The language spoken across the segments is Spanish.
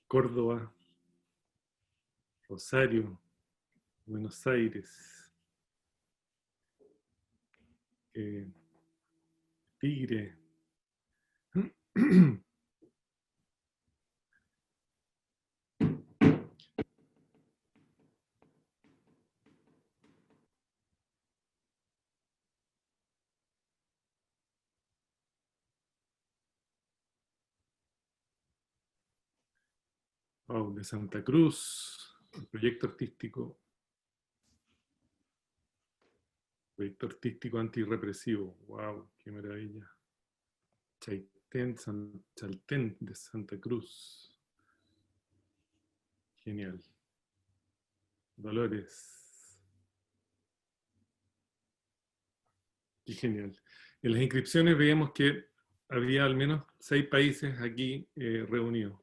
Córdoba, Rosario, Buenos Aires, Tigre. Wow, de Santa Cruz, el proyecto artístico antirrepresivo. Wow, qué maravilla. Chaltén de Santa Cruz. Genial. Dolores. Qué genial. En las inscripciones veíamos que había al menos 6 países aquí reunidos.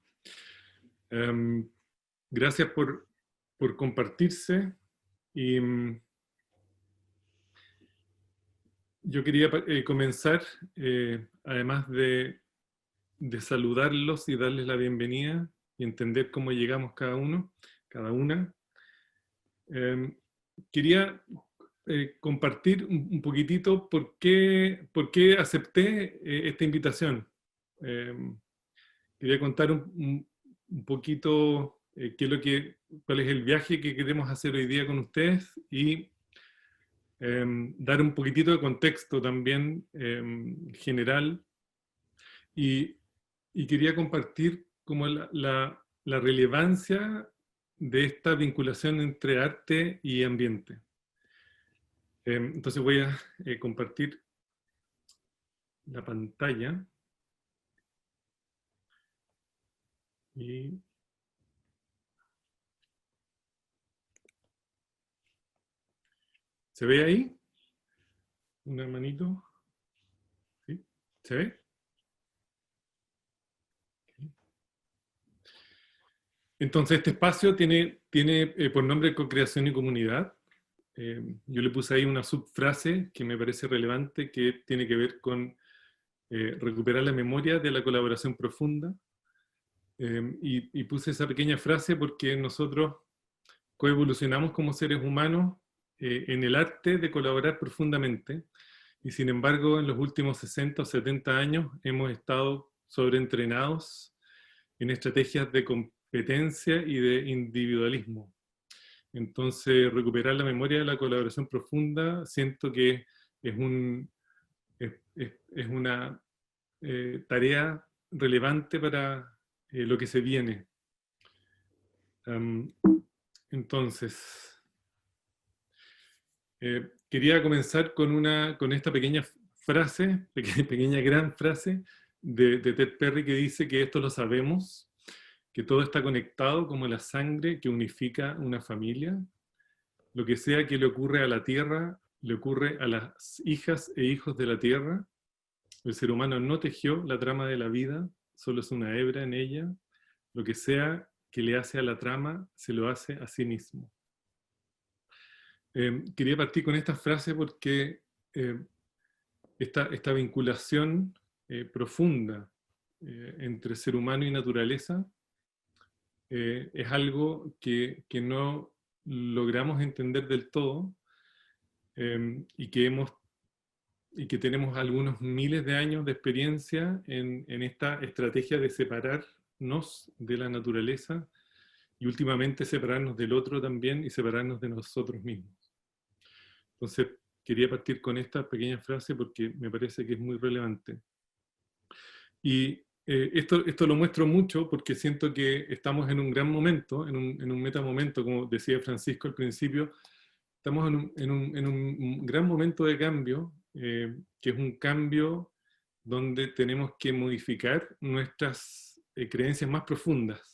Gracias por compartirse y yo quería comenzar, además de saludarlos y darles la bienvenida y entender cómo llegamos cada uno, cada una. Quería compartir un poquitito por qué acepté esta invitación. Quería contar un poquito cuál es el viaje que queremos hacer hoy día con ustedes y dar un poquitito de contexto también general y quería compartir como la relevancia de esta vinculación entre arte y ambiente. Entonces voy a compartir la pantalla y ¿se ve ahí? ¿Un hermanito? ¿Sí? ¿Se ve? Entonces este espacio tiene por nombre Co-creación y Comunidad. Yo le puse ahí una subfrase que me parece relevante, que tiene que ver con recuperar la memoria de la colaboración profunda. Y puse esa pequeña frase porque nosotros coevolucionamos como seres humanos en el arte de colaborar profundamente, y sin embargo en los últimos 60 o 70 años hemos estado sobreentrenados en estrategias de competencia y de individualismo. Entonces, recuperar la memoria de la colaboración profunda siento que es una tarea relevante para lo que se viene. Entonces, quería comenzar con esta pequeña frase, pequeña gran frase de Ted Perry, que dice que esto lo sabemos, que todo está conectado como la sangre que unifica una familia. Lo que sea que le ocurre a la tierra, le ocurre a las hijas e hijos de la tierra. El ser humano no tejió la trama de la vida, solo es una hebra en ella. Lo que sea que le hace a la trama, se lo hace a sí mismo. Quería partir con esta frase porque esta vinculación profunda entre ser humano y naturaleza es algo que no logramos entender del todo, y que tenemos algunos miles de años de experiencia en esta estrategia de separarnos de la naturaleza y últimamente separarnos del otro también y separarnos de nosotros mismos. Entonces, quería partir con esta pequeña frase porque me parece que es muy relevante. Y esto lo muestro mucho porque siento que estamos en un gran momento, en un metamomento, como decía Francisco al principio. Estamos en un gran momento de cambio, que es un cambio donde tenemos que modificar nuestras creencias más profundas.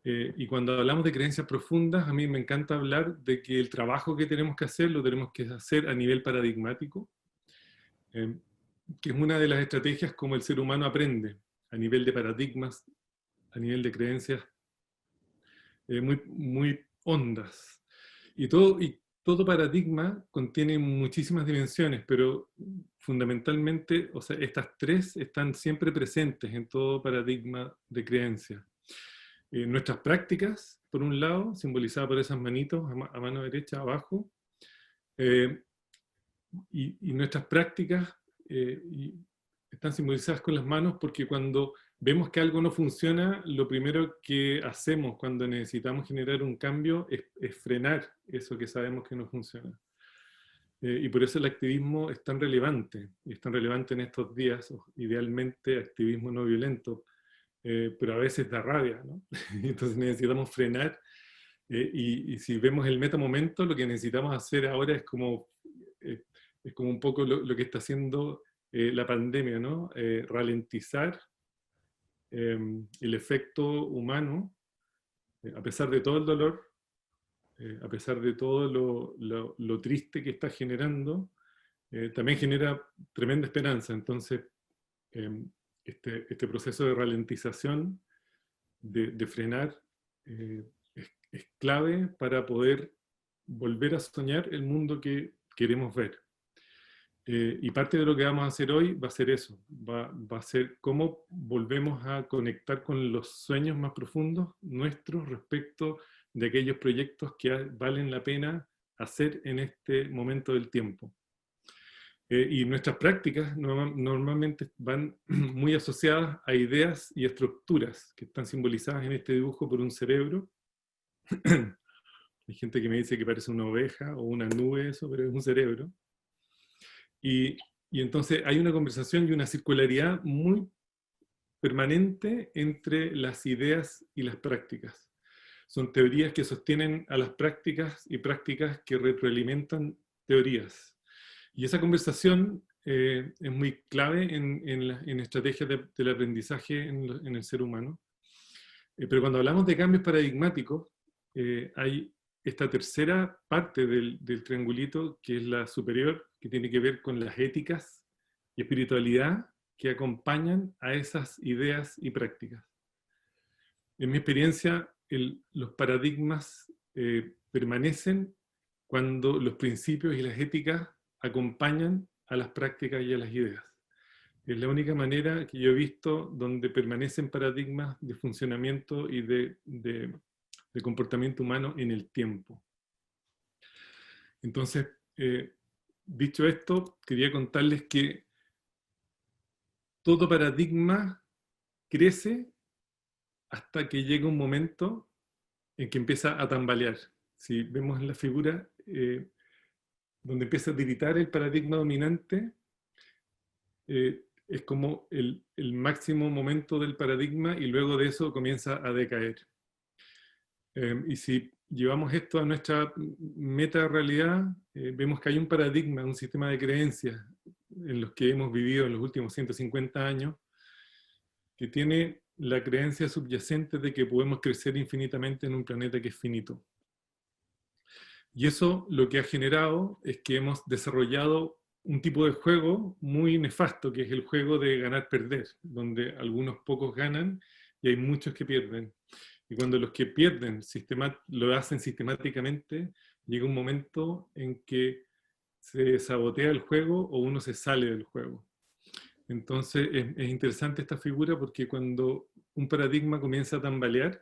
Y cuando hablamos de creencias profundas, a mí me encanta hablar de que el trabajo que tenemos que hacer, lo tenemos que hacer a nivel paradigmático, que es una de las estrategias como el ser humano aprende, a nivel de paradigmas, a nivel de creencias muy, muy hondas. Y todo paradigma contiene muchísimas dimensiones, pero fundamentalmente, o sea, estas tres están siempre presentes en todo paradigma de creencia. Nuestras prácticas, por un lado, simbolizadas por esas manitos a mano derecha abajo, eh, y nuestras prácticas están simbolizadas con las manos porque cuando vemos que algo no funciona, lo primero que hacemos cuando necesitamos generar un cambio es frenar eso que sabemos que no funciona. Y por eso el activismo es tan relevante, y es tan relevante en estos días, idealmente activismo no violento, pero a veces da rabia, ¿no? Entonces necesitamos frenar, y si vemos el metamomento, lo que necesitamos hacer ahora eh, es como un poco lo que está haciendo la pandemia, ¿no? Ralentizar el efecto humano, a pesar de todo el dolor, a pesar de todo lo triste que está generando, también genera tremenda esperanza. Entonces, eh, este proceso de ralentización, de frenar, es clave para poder volver a soñar el mundo que queremos ver. Y parte de lo que vamos a hacer hoy va a ser eso, va a ser cómo volvemos a conectar con los sueños más profundos nuestros respecto de aquellos proyectos que valen la pena hacer en este momento del tiempo. Y nuestras prácticas normalmente van muy asociadas a ideas y estructuras que están simbolizadas en este dibujo por un cerebro. Hay gente que me dice que parece una oveja o una nube eso, pero es un cerebro. Y, y entonces hay una conversación y una circularidad muy permanente entre las ideas y las prácticas. Son teorías que sostienen a las prácticas y prácticas que retroalimentan teorías. Y esa conversación es muy clave en estrategias del aprendizaje en el ser humano. Pero cuando hablamos de cambios paradigmáticos, hay esta tercera parte del triangulito, que es la superior, que tiene que ver con las éticas y espiritualidad que acompañan a esas ideas y prácticas. En mi experiencia, los paradigmas permanecen cuando los principios y las éticas acompañan a las prácticas y a las ideas. Es la única manera que yo he visto donde permanecen paradigmas de funcionamiento y de comportamiento humano en el tiempo. Entonces, dicho esto, quería contarles que todo paradigma crece hasta que llega un momento en que empieza a tambalear. Si vemos en la figura, donde empieza a tiritar el paradigma dominante, es como el máximo momento del paradigma y luego de eso comienza a decaer. Y si llevamos esto a nuestra meta realidad, vemos que hay un paradigma, un sistema de creencias en los que hemos vivido en los últimos 150 años, que tiene la creencia subyacente de que podemos crecer infinitamente en un planeta que es finito. Y eso lo que ha generado es que hemos desarrollado un tipo de juego muy nefasto, que es el juego de ganar-perder, donde algunos pocos ganan y hay muchos que pierden. Y cuando los que pierden lo hacen sistemáticamente, llega un momento en que se sabotea el juego o uno se sale del juego. Entonces es interesante esta figura porque cuando un paradigma comienza a tambalear,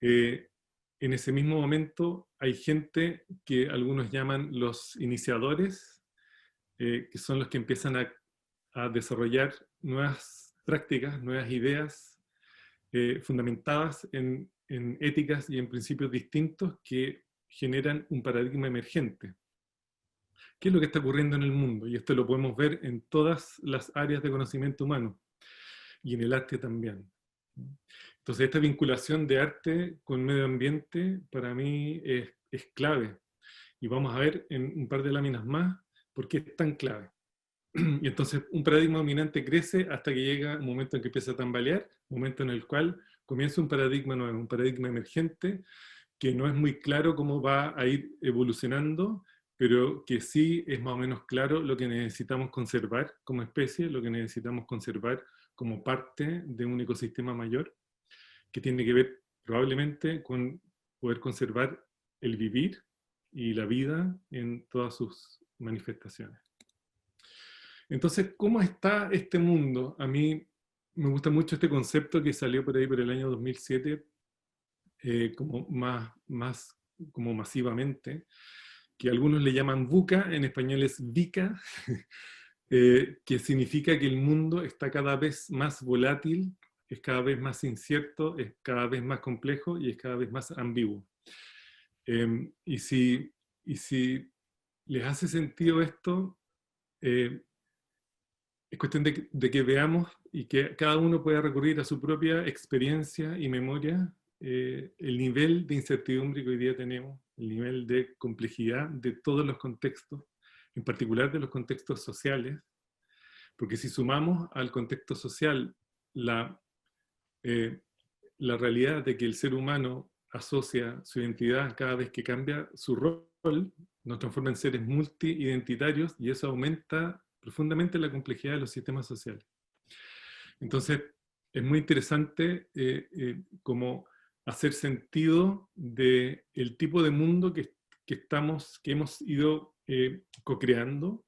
en ese mismo momento hay gente que algunos llaman los iniciadores, que son los que empiezan a desarrollar nuevas prácticas, nuevas ideas, fundamentadas en éticas y en principios distintos que generan un paradigma emergente. ¿Qué es lo que está ocurriendo en el mundo? Y esto lo podemos ver en todas las áreas de conocimiento humano y en el arte también. Entonces esta vinculación de arte con medio ambiente para mí es clave. Y vamos a ver en un par de láminas más por qué es tan clave. Y entonces un paradigma dominante crece hasta que llega un momento en que empieza a tambalear, un momento en el cual comienza un paradigma nuevo, un paradigma emergente, que no es muy claro cómo va a ir evolucionando, pero que sí es más o menos claro lo que necesitamos conservar como especie, lo que necesitamos conservar como parte de un ecosistema mayor, que tiene que ver probablemente con poder conservar el vivir y la vida en todas sus manifestaciones. Entonces, ¿cómo está este mundo? A mí me gusta mucho este concepto que salió por ahí por el año 2007 como más como masivamente, que algunos le llaman VUCA, en español es VICA, que significa que el mundo está cada vez más volátil, es cada vez más incierto, es cada vez más complejo y es cada vez más ambiguo. Y si les hace sentido esto, es cuestión de que veamos y que cada uno pueda recurrir a su propia experiencia y memoria, el nivel de incertidumbre que hoy día tenemos, el nivel de complejidad de todos los contextos, en particular de los contextos sociales, porque si sumamos al contexto social la, eh, la realidad de que el ser humano asocia su identidad cada vez que cambia su rol, nos transforma en seres multi-identitarios y eso aumenta profundamente la complejidad de los sistemas sociales. Entonces, es muy interesante como hacer sentido del tipo de mundo que hemos ido co-creando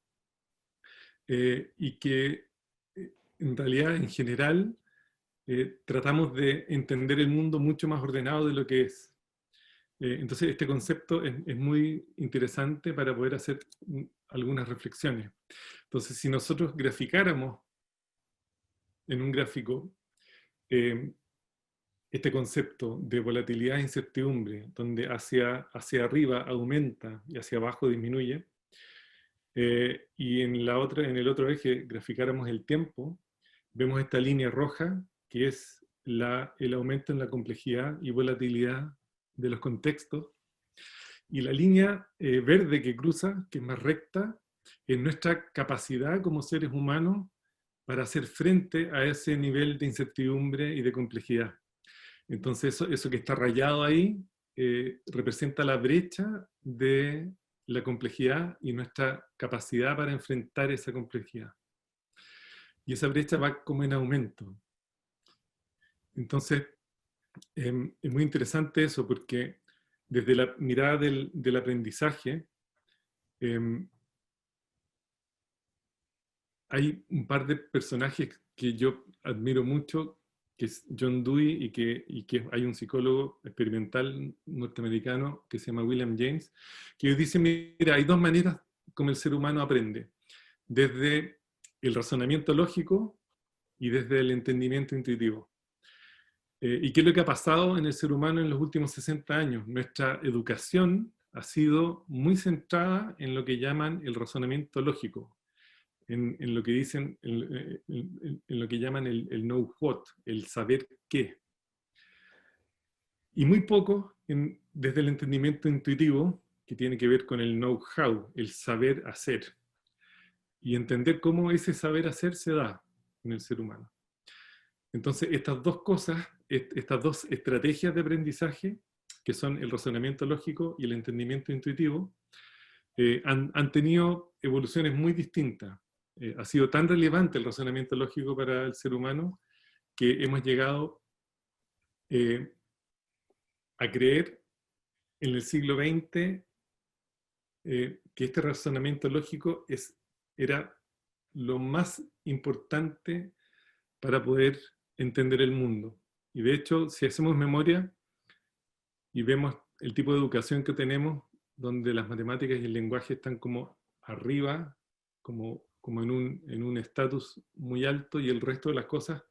y que en realidad, en general, tratamos de entender el mundo mucho más ordenado de lo que es. Entonces, este concepto es muy interesante para poder hacer algunas reflexiones. Entonces, si nosotros graficáramos en un gráfico este concepto de volatilidad e incertidumbre, donde hacia arriba aumenta y hacia abajo disminuye, y en el otro eje graficáramos el tiempo, vemos esta línea roja que es el aumento en la complejidad y volatilidad de los contextos, y la línea verde que cruza, que es más recta, es nuestra capacidad como seres humanos para hacer frente a ese nivel de incertidumbre y de complejidad. Entonces eso que está rayado ahí representa la brecha de la complejidad y nuestra capacidad para enfrentar esa complejidad. Y esa brecha va como en aumento. Entonces, es muy interesante eso porque desde la mirada del aprendizaje, hay un par de personajes que yo admiro mucho, que es John Dewey y que hay un psicólogo experimental norteamericano que se llama William James, que dice, mira, hay dos maneras como el ser humano aprende, desde el razonamiento lógico y desde el entendimiento intuitivo. ¿Y qué es lo que ha pasado en el ser humano en los últimos 60 años? Nuestra educación ha sido muy centrada en lo que llaman el razonamiento lógico, en lo que dicen, en lo que llaman el know what, el saber qué. Y muy poco desde el entendimiento intuitivo, que tiene que ver con el know how, el saber hacer. Y entender cómo ese saber hacer se da en el ser humano. Entonces, estas dos cosas, estas dos estrategias de aprendizaje, que son el razonamiento lógico y el entendimiento intuitivo, han tenido evoluciones muy distintas. Ha sido tan relevante el razonamiento lógico para el ser humano que hemos llegado a creer en el siglo XX que este razonamiento lógico era lo más importante para poder entender el mundo. Y de hecho, si hacemos memoria y vemos el tipo de educación que tenemos, donde las matemáticas y el lenguaje están como arriba, como en un estatus muy alto, y el resto de las cosas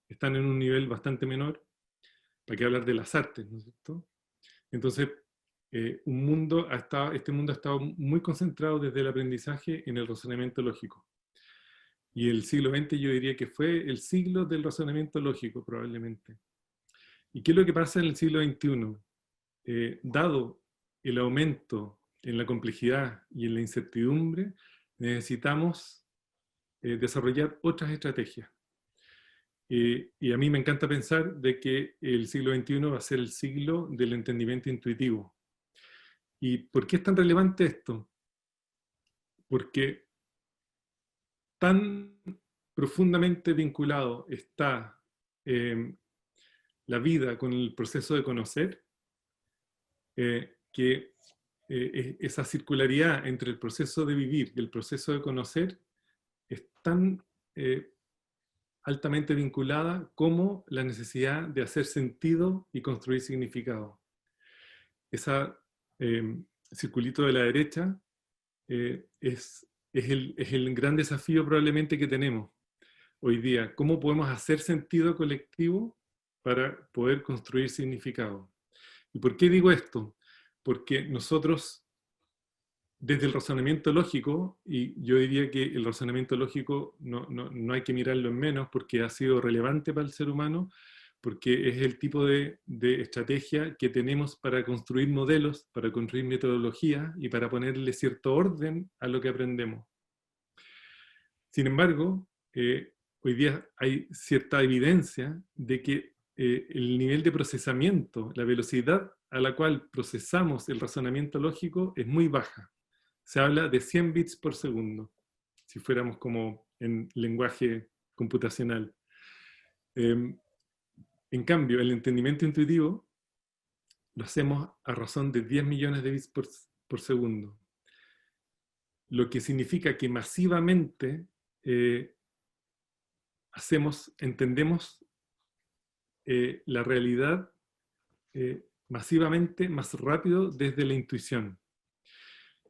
están en un nivel bastante menor, ¿para qué hablar de las artes, ¿no es cierto? Entonces, este mundo ha estado muy concentrado desde el aprendizaje en el razonamiento lógico. Y el siglo XX yo diría que fue el siglo del razonamiento lógico, probablemente. ¿Y qué es lo que pasa en el siglo XXI? Dado el aumento en la complejidad y en la incertidumbre, necesitamos desarrollar otras estrategias. Y a mí me encanta pensar de que el siglo XXI va a ser el siglo del entendimiento intuitivo. ¿Y por qué es tan relevante esto? Porque tan profundamente vinculado está la vida con el proceso de conocer, que esa circularidad entre el proceso de vivir y el proceso de conocer es tan altamente vinculada como la necesidad de hacer sentido y construir significado. Ese circulito de la derecha es el gran desafío probablemente que tenemos hoy día. ¿Cómo podemos hacer sentido colectivo para poder construir significado? ¿Y por qué digo esto? Porque nosotros, desde el razonamiento lógico, y yo diría que el razonamiento lógico no hay que mirarlo en menos porque ha sido relevante para el ser humano, porque es el tipo de estrategia que tenemos para construir modelos, para construir metodologías y para ponerle cierto orden a lo que aprendemos. Sin embargo, hoy día hay cierta evidencia de que el nivel de procesamiento, la velocidad a la cual procesamos el razonamiento lógico es muy baja. Se habla de 100 bits por segundo, si fuéramos como en lenguaje computacional. En cambio, el entendimiento intuitivo lo hacemos a razón de 10 millones de bits por segundo. Lo que significa que masivamente entendemos la realidad masivamente más rápido desde la intuición.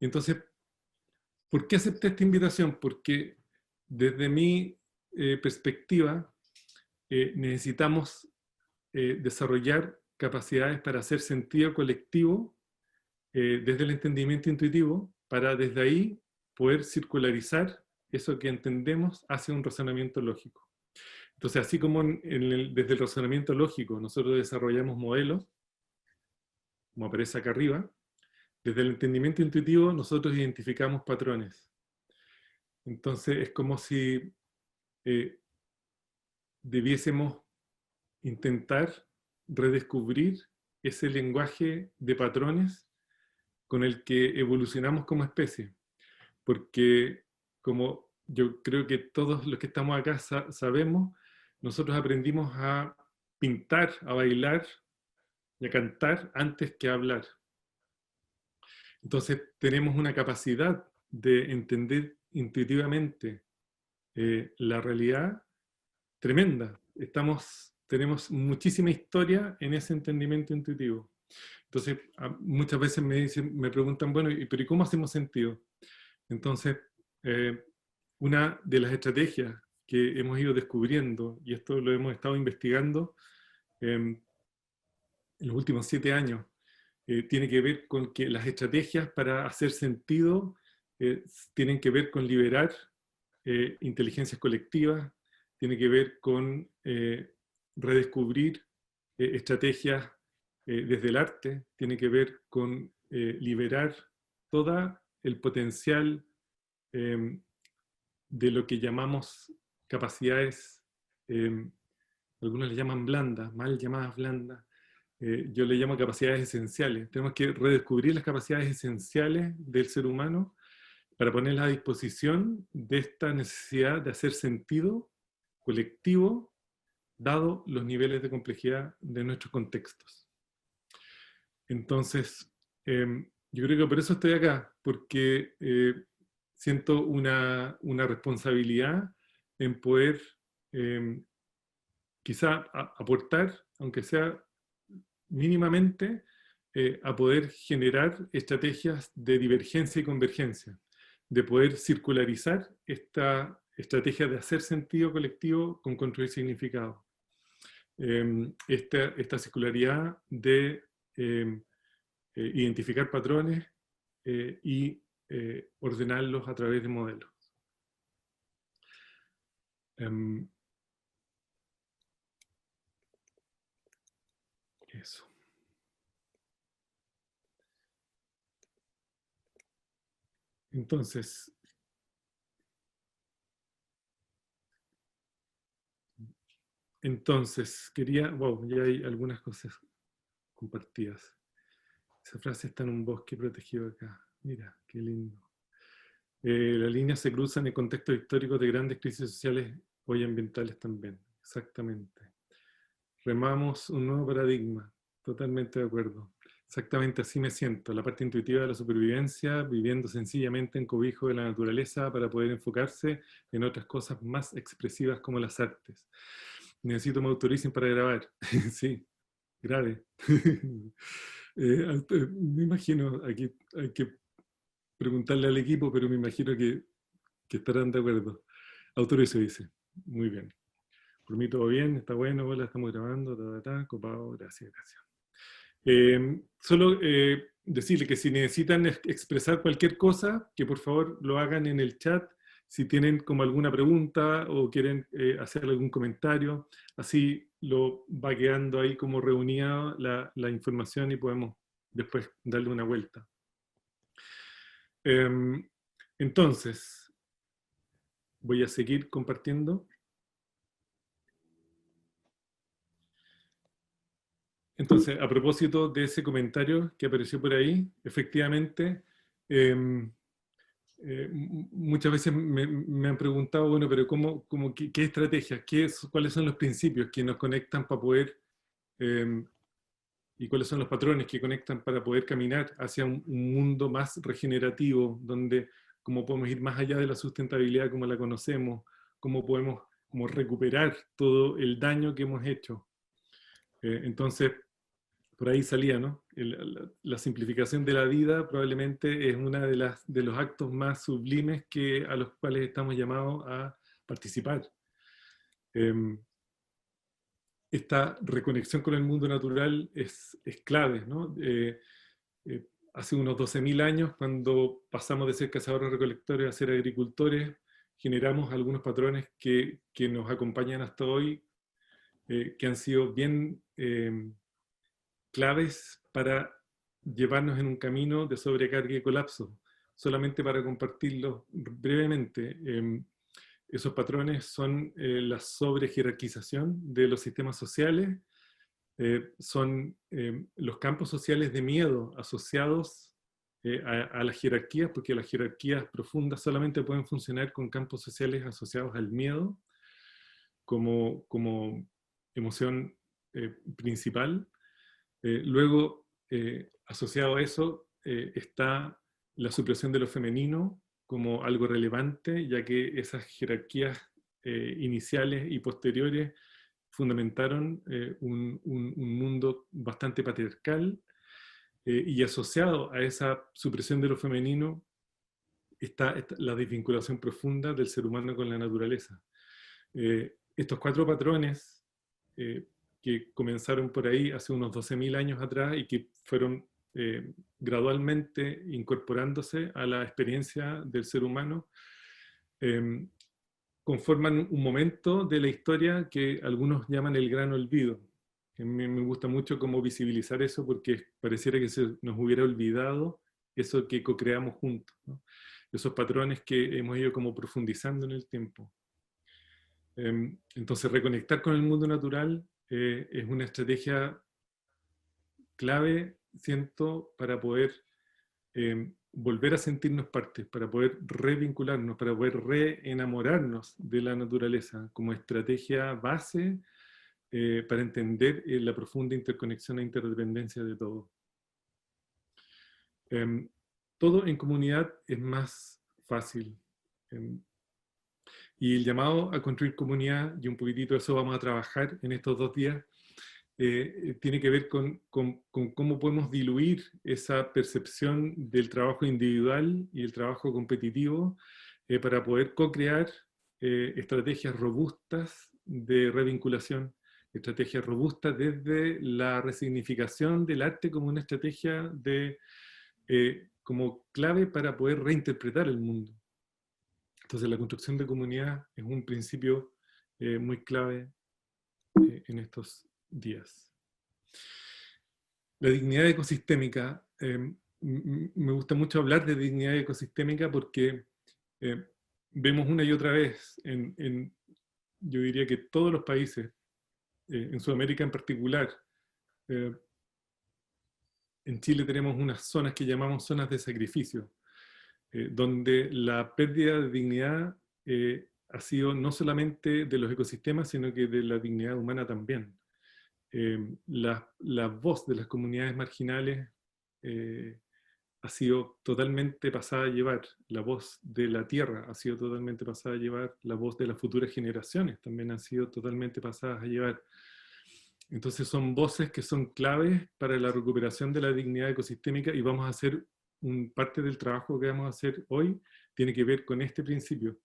Entonces, ¿por qué acepté esta invitación? Porque desde mi perspectiva necesitamos desarrollar capacidades para hacer sentido colectivo desde el entendimiento intuitivo, para desde ahí poder circularizar eso que entendemos hacia un razonamiento lógico. Entonces, así como desde el razonamiento lógico nosotros desarrollamos modelos, como aparece acá arriba, desde el entendimiento intuitivo nosotros identificamos patrones. Entonces, es como si debiésemos intentar redescubrir ese lenguaje de patrones con el que evolucionamos como especie. Porque, como yo creo que todos los que estamos acá sabemos, nosotros aprendimos a pintar, a bailar y a cantar antes que a hablar. Entonces tenemos una capacidad de entender intuitivamente la realidad tremenda. Tenemos muchísima historia en ese entendimiento intuitivo. Entonces muchas veces me preguntan, bueno, ¿pero y cómo hacemos sentido? Entonces, una de las estrategias que hemos ido descubriendo, y esto lo hemos estado investigando en los últimos 7 años, tiene que ver con que las estrategias para hacer sentido tienen que ver con liberar inteligencias colectivas, tiene que ver con redescubrir estrategias desde el arte, tiene que ver con liberar todo el potencial de lo que llamamos capacidades, algunos le llaman blandas, mal llamadas blandas, yo le llamo capacidades esenciales. Tenemos que redescubrir las capacidades esenciales del ser humano para ponerlas a disposición de esta necesidad de hacer sentido colectivo, dado los niveles de complejidad de nuestros contextos. Entonces, yo creo que por eso estoy acá, porque siento una responsabilidad en poder quizá aportar, aunque sea mínimamente, a poder generar estrategias de divergencia y convergencia, de poder circularizar esta estrategia de hacer sentido colectivo con construir significado. Esta circularidad de identificar patrones y ordenarlos a través de modelos. Eso. Entonces, ya hay algunas cosas compartidas. Esa frase está en un bosque protegido acá. Mira, qué lindo. Las líneas se cruzan en contextos históricos de grandes crisis sociales hoy ambientales también. Exactamente. Remamos un nuevo paradigma. Totalmente de acuerdo. Exactamente así me siento, la parte intuitiva de la supervivencia, viviendo sencillamente en cobijo de la naturaleza para poder enfocarse en otras cosas más expresivas como las artes. Necesito me autoricen para grabar. Sí, grave. Me imagino, aquí hay que preguntarle al equipo, pero me imagino que estarán de acuerdo. Autorizo, dice. Muy bien. Por mí todo bien, está bueno, hola, estamos grabando, copado, gracias, gracias. Solo decirle que si necesitan expresar cualquier cosa, que por favor lo hagan en el chat, si tienen como alguna pregunta o quieren hacer algún comentario, así lo va quedando ahí como reunida la información y podemos después darle una vuelta. Entonces, voy a seguir compartiendo. Entonces, a propósito de ese comentario que apareció por ahí, efectivamente, muchas veces me han preguntado, bueno, pero qué estrategias, cuáles son los principios que nos conectan para poder, eh, y cuáles son los patrones que conectan para poder caminar hacia un mundo más regenerativo, donde cómo podemos ir más allá de la sustentabilidad como la conocemos, cómo podemos como recuperar todo el daño que hemos hecho. Entonces, por ahí salía, ¿no? La simplificación de la vida probablemente es uno de los actos más sublimes a los cuales estamos llamados a participar. Esta reconexión con el mundo natural es clave, ¿no? Hace unos 12.000 años, cuando pasamos de ser cazadores-recolectores a ser agricultores, generamos algunos patrones que nos acompañan hasta hoy, que han sido bien claves para llevarnos en un camino de sobrecarga y colapso. Solamente para compartirlo brevemente, esos patrones son la sobrejerarquización de los sistemas sociales, son los campos sociales de miedo asociados a las jerarquías, porque las jerarquías profundas solamente pueden funcionar con campos sociales asociados al miedo como emoción principal. Luego, asociado a eso, está la supresión de lo femenino como algo relevante, ya que esas jerarquías iniciales y posteriores fundamentaron un mundo bastante patriarcal, y asociado a esa supresión de lo femenino está la desvinculación profunda del ser humano con la naturaleza. Estos 4 patrones que comenzaron por ahí hace unos 12.000 años atrás y que fueron gradualmente incorporándose a la experiencia del ser humano, conforman un momento de la historia que algunos llaman el gran olvido. A mí me gusta mucho cómo visibilizar eso porque pareciera que se nos hubiera olvidado eso que co-creamos juntos, ¿no? Esos patrones que hemos ido como profundizando en el tiempo. Entonces, reconectar con el mundo natural es una estrategia clave, siento, para poder volver a sentirnos parte, para poder revincularnos, para poder reenamorarnos de la naturaleza como estrategia base para entender la profunda interconexión e interdependencia de todo. Todo en comunidad es más fácil. Y el llamado a construir comunidad, y un poquitito de eso vamos a trabajar en estos 2 días, tiene que ver con cómo podemos diluir esa percepción del trabajo individual y el trabajo competitivo para poder co-crear estrategias robustas de revinculación, estrategias robustas desde la resignificación del arte como una estrategia como clave para poder reinterpretar el mundo. Entonces la construcción de comunidad es un principio muy clave en estos días. La dignidad ecosistémica. Me gusta mucho hablar de dignidad ecosistémica porque vemos una y otra vez yo diría que todos los países, en Sudamérica en particular, en Chile tenemos unas zonas que llamamos zonas de sacrificio, donde la pérdida de dignidad ha sido no solamente de los ecosistemas, sino que de la dignidad humana también. La voz de las comunidades marginales ha sido totalmente pasada a llevar, la voz de la tierra ha sido totalmente pasada a llevar, la voz de las futuras generaciones también han sido totalmente pasadas a llevar. Entonces son voces que son claves para la recuperación de la dignidad ecosistémica y vamos a hacer parte del trabajo que vamos a hacer hoy tiene que ver con este principio.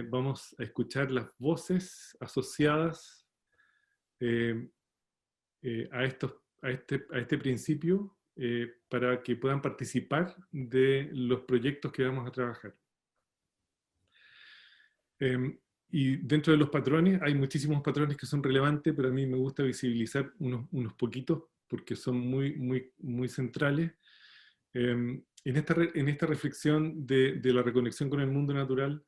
Vamos a escuchar las voces asociadas a este principio para que puedan participar de los proyectos que vamos a trabajar. Y dentro de los patrones, hay muchísimos patrones que son relevantes, pero a mí me gusta visibilizar unos poquitos, porque son muy centrales. En esta reflexión de la reconexión con el mundo natural,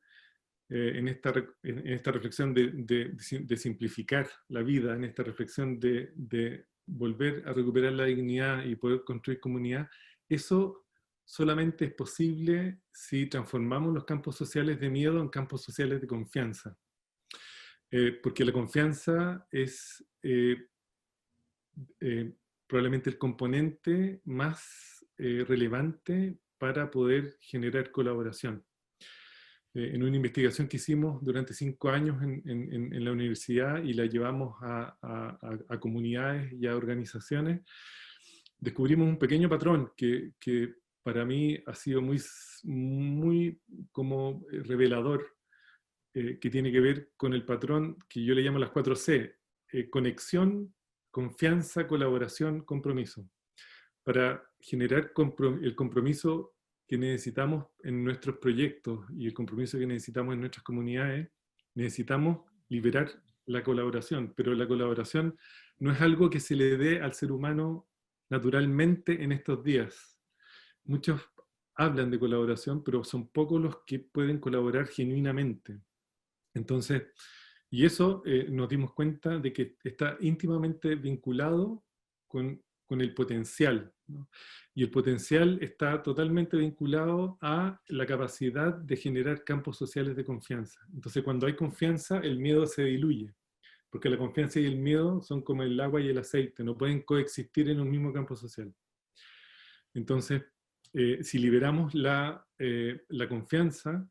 en esta reflexión de simplificar la vida, en esta reflexión de volver a recuperar la dignidad y poder construir comunidad, eso solamente es posible si transformamos los campos sociales de miedo en campos sociales de confianza. Porque la confianza es probablemente el componente más relevante para poder generar colaboración. En una investigación que hicimos durante 5 años en la universidad y la llevamos a comunidades y a organizaciones, descubrimos un pequeño patrón que para mí ha sido muy como revelador, que tiene que ver con el patrón que yo le llamo las 4C, conexión, confianza, colaboración, compromiso. Para generar el compromiso que necesitamos en nuestros proyectos y el compromiso que necesitamos en nuestras comunidades, necesitamos liberar la colaboración, pero la colaboración no es algo que se le dé al ser humano naturalmente en estos días. Muchos hablan de colaboración, pero son pocos los que pueden colaborar genuinamente. Entonces, y eso nos dimos cuenta de que está íntimamente vinculado con el potencial, ¿no? Y el potencial está totalmente vinculado a la capacidad de generar campos sociales de confianza. Entonces, cuando hay confianza, el miedo se diluye, porque la confianza y el miedo son como el agua y el aceite, no pueden coexistir en un mismo campo social. Entonces, si liberamos la confianza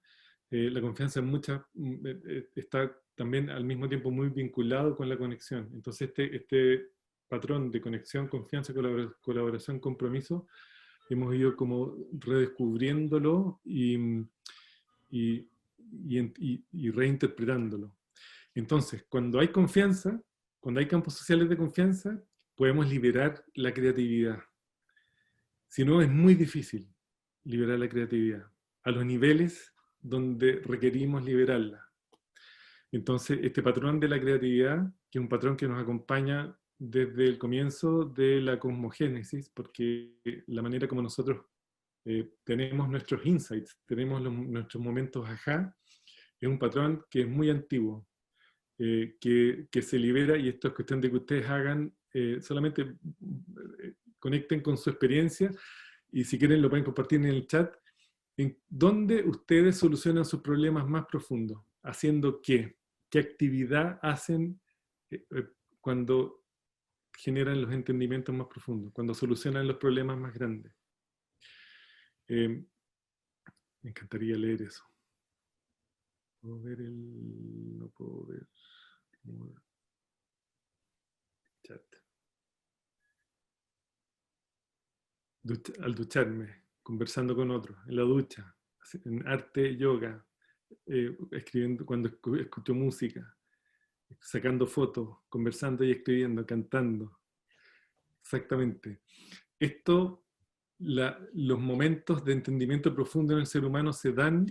está también al mismo tiempo muy vinculado con la conexión. Entonces este patrón de conexión, confianza, colaboración, compromiso, hemos ido como redescubriéndolo y reinterpretándolo. Entonces, cuando hay confianza, cuando hay campos sociales de confianza, podemos liberar la creatividad. Si no, es muy difícil liberar la creatividad a los niveles donde requerimos liberarla. Entonces, este patrón de la creatividad, que es un patrón que nos acompaña desde el comienzo de la cosmogénesis, porque la manera como nosotros tenemos nuestros insights, tenemos nuestros momentos ajá, es un patrón que es muy antiguo, que se libera, y esto es cuestión de que ustedes hagan, solamente conecten con su experiencia, y si quieren lo pueden compartir en el chat, en dónde ustedes solucionan sus problemas más profundos, haciendo qué actividad hacen cuando generan los entendimientos más profundos, cuando solucionan los problemas más grandes. Me encantaría leer eso. ¿Puedo ver el...? No puedo ver... Chat. Al ducharme, conversando con otros, en la ducha, en arte, yoga, escribiendo cuando escucho música, sacando fotos, conversando y escribiendo, cantando. Exactamente. Los momentos de entendimiento profundo en el ser humano se dan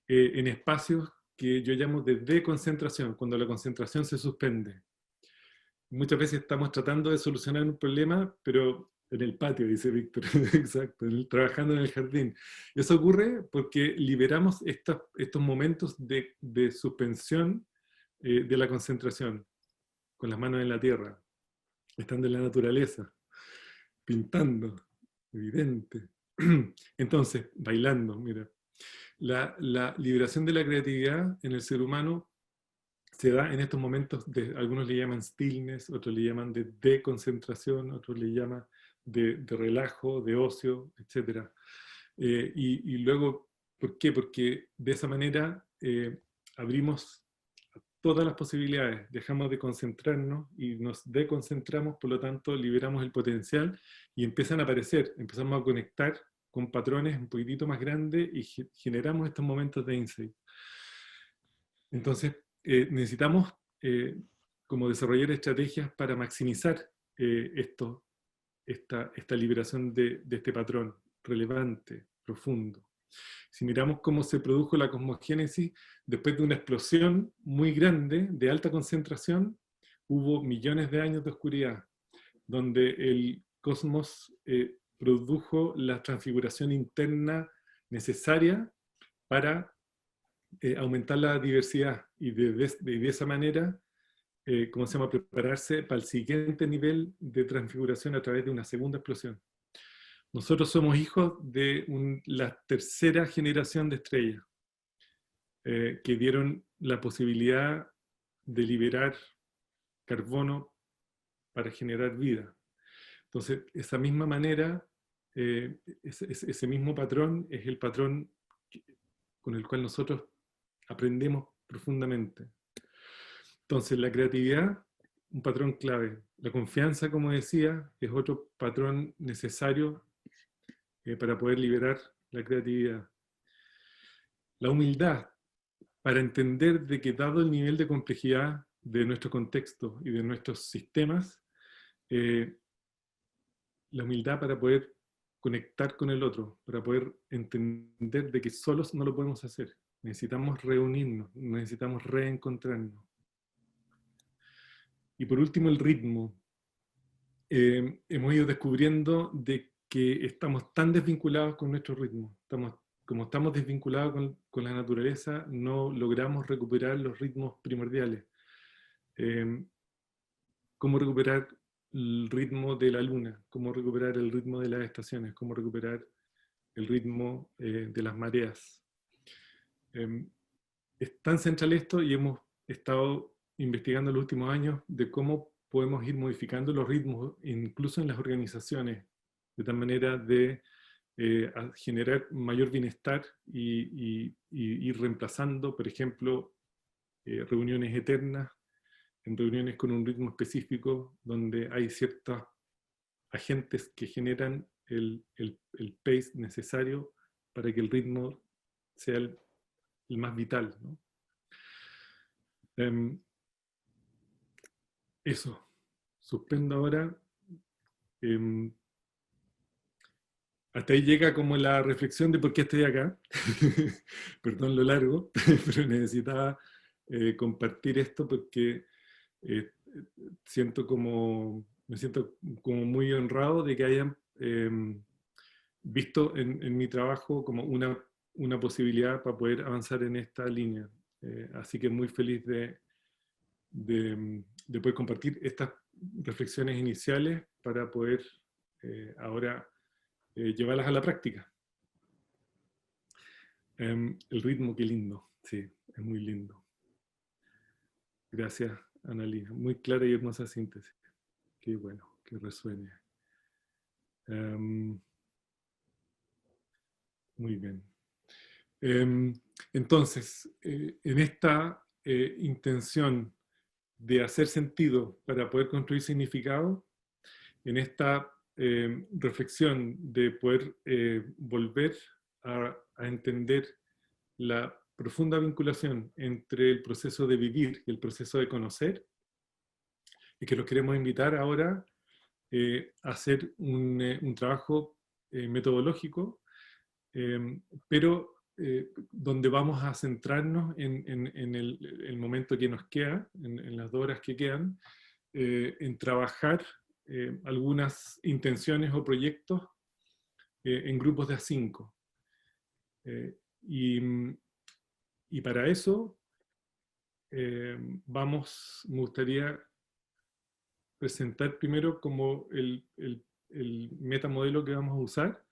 en espacios que yo llamo de deconcentración, cuando la concentración se suspende. Muchas veces estamos tratando de solucionar un problema, pero en el patio, dice Víctor, exacto, trabajando en el jardín. Eso ocurre porque liberamos estos momentos de suspensión de la concentración, con las manos en la tierra, estando en la naturaleza, pintando, evidente. Entonces, bailando, mira. La liberación de la creatividad en el ser humano se da en estos momentos, algunos le llaman stillness, otros le llaman de deconcentración, otros le llaman de relajo, de ocio, etc. Y luego, ¿por qué? Porque de esa manera abrimos todas las posibilidades, dejamos de concentrarnos y nos deconcentramos, por lo tanto liberamos el potencial y empiezan a aparecer, empezamos a conectar con patrones un poquitito más grandes y generamos estos momentos de insight. Entonces, necesitamos como desarrollar estrategias para maximizar esta liberación de este patrón relevante, profundo. Si miramos cómo se produjo la cosmogénesis, después de una explosión muy grande, de alta concentración, hubo millones de años de oscuridad, donde el cosmos produjo la transfiguración interna necesaria para aumentar la diversidad y de esa manera, ¿cómo se llama?, prepararse para el siguiente nivel de transfiguración a través de una segunda explosión. Nosotros somos hijos de la tercera generación de estrellas que dieron la posibilidad de liberar carbono para generar vida. Entonces, esa misma manera, ese mismo patrón es el patrón con el cual nosotros aprendemos profundamente. Entonces, la creatividad, un patrón clave. La confianza, como decía, es otro patrón necesario para poder liberar la creatividad. La humildad, para entender de que dado el nivel de complejidad de nuestro contexto y de nuestros sistemas, la humildad para poder conectar con el otro, para poder entender de que solos no lo podemos hacer. Necesitamos reunirnos, necesitamos reencontrarnos. Y por último, el ritmo. Hemos ido descubriendo de que estamos tan desvinculados con nuestro ritmo. Como estamos desvinculados con la naturaleza, no logramos recuperar los ritmos primordiales. Cómo recuperar el ritmo de la luna, cómo recuperar el ritmo de las estaciones, cómo recuperar el ritmo de las mareas. Es tan central esto y hemos estado investigando en los últimos años de cómo podemos ir modificando los ritmos, incluso en las organizaciones, de tal manera de generar mayor bienestar y ir reemplazando, por ejemplo, reuniones eternas en reuniones con un ritmo específico, donde hay ciertos agentes que generan el pace necesario para que el ritmo sea el más vital, ¿no? Eso. Suspendo ahora. Hasta ahí llega como la reflexión de por qué estoy acá. Perdón lo largo, pero necesitaba compartir esto porque me siento como muy honrado de que hayan visto en mi trabajo como una posibilidad para poder avanzar en esta línea. Así que muy feliz de poder compartir estas reflexiones iniciales para poder ahora llevarlas a la práctica. El ritmo, qué lindo, sí, es muy lindo. Gracias, Analia. Muy clara y hermosa síntesis. Qué bueno, que resuene. Muy bien. Entonces, en esta intención de hacer sentido para poder construir significado, en esta reflexión de poder volver a entender la profunda vinculación entre el proceso de vivir y el proceso de conocer, y que los queremos invitar ahora a hacer un trabajo metodológico, pero donde vamos a centrarnos en el momento que nos queda, en las 2 horas que quedan, en trabajar algunas intenciones o proyectos en grupos de A5. Y para eso me gustaría presentar primero como el metamodelo que vamos a usar,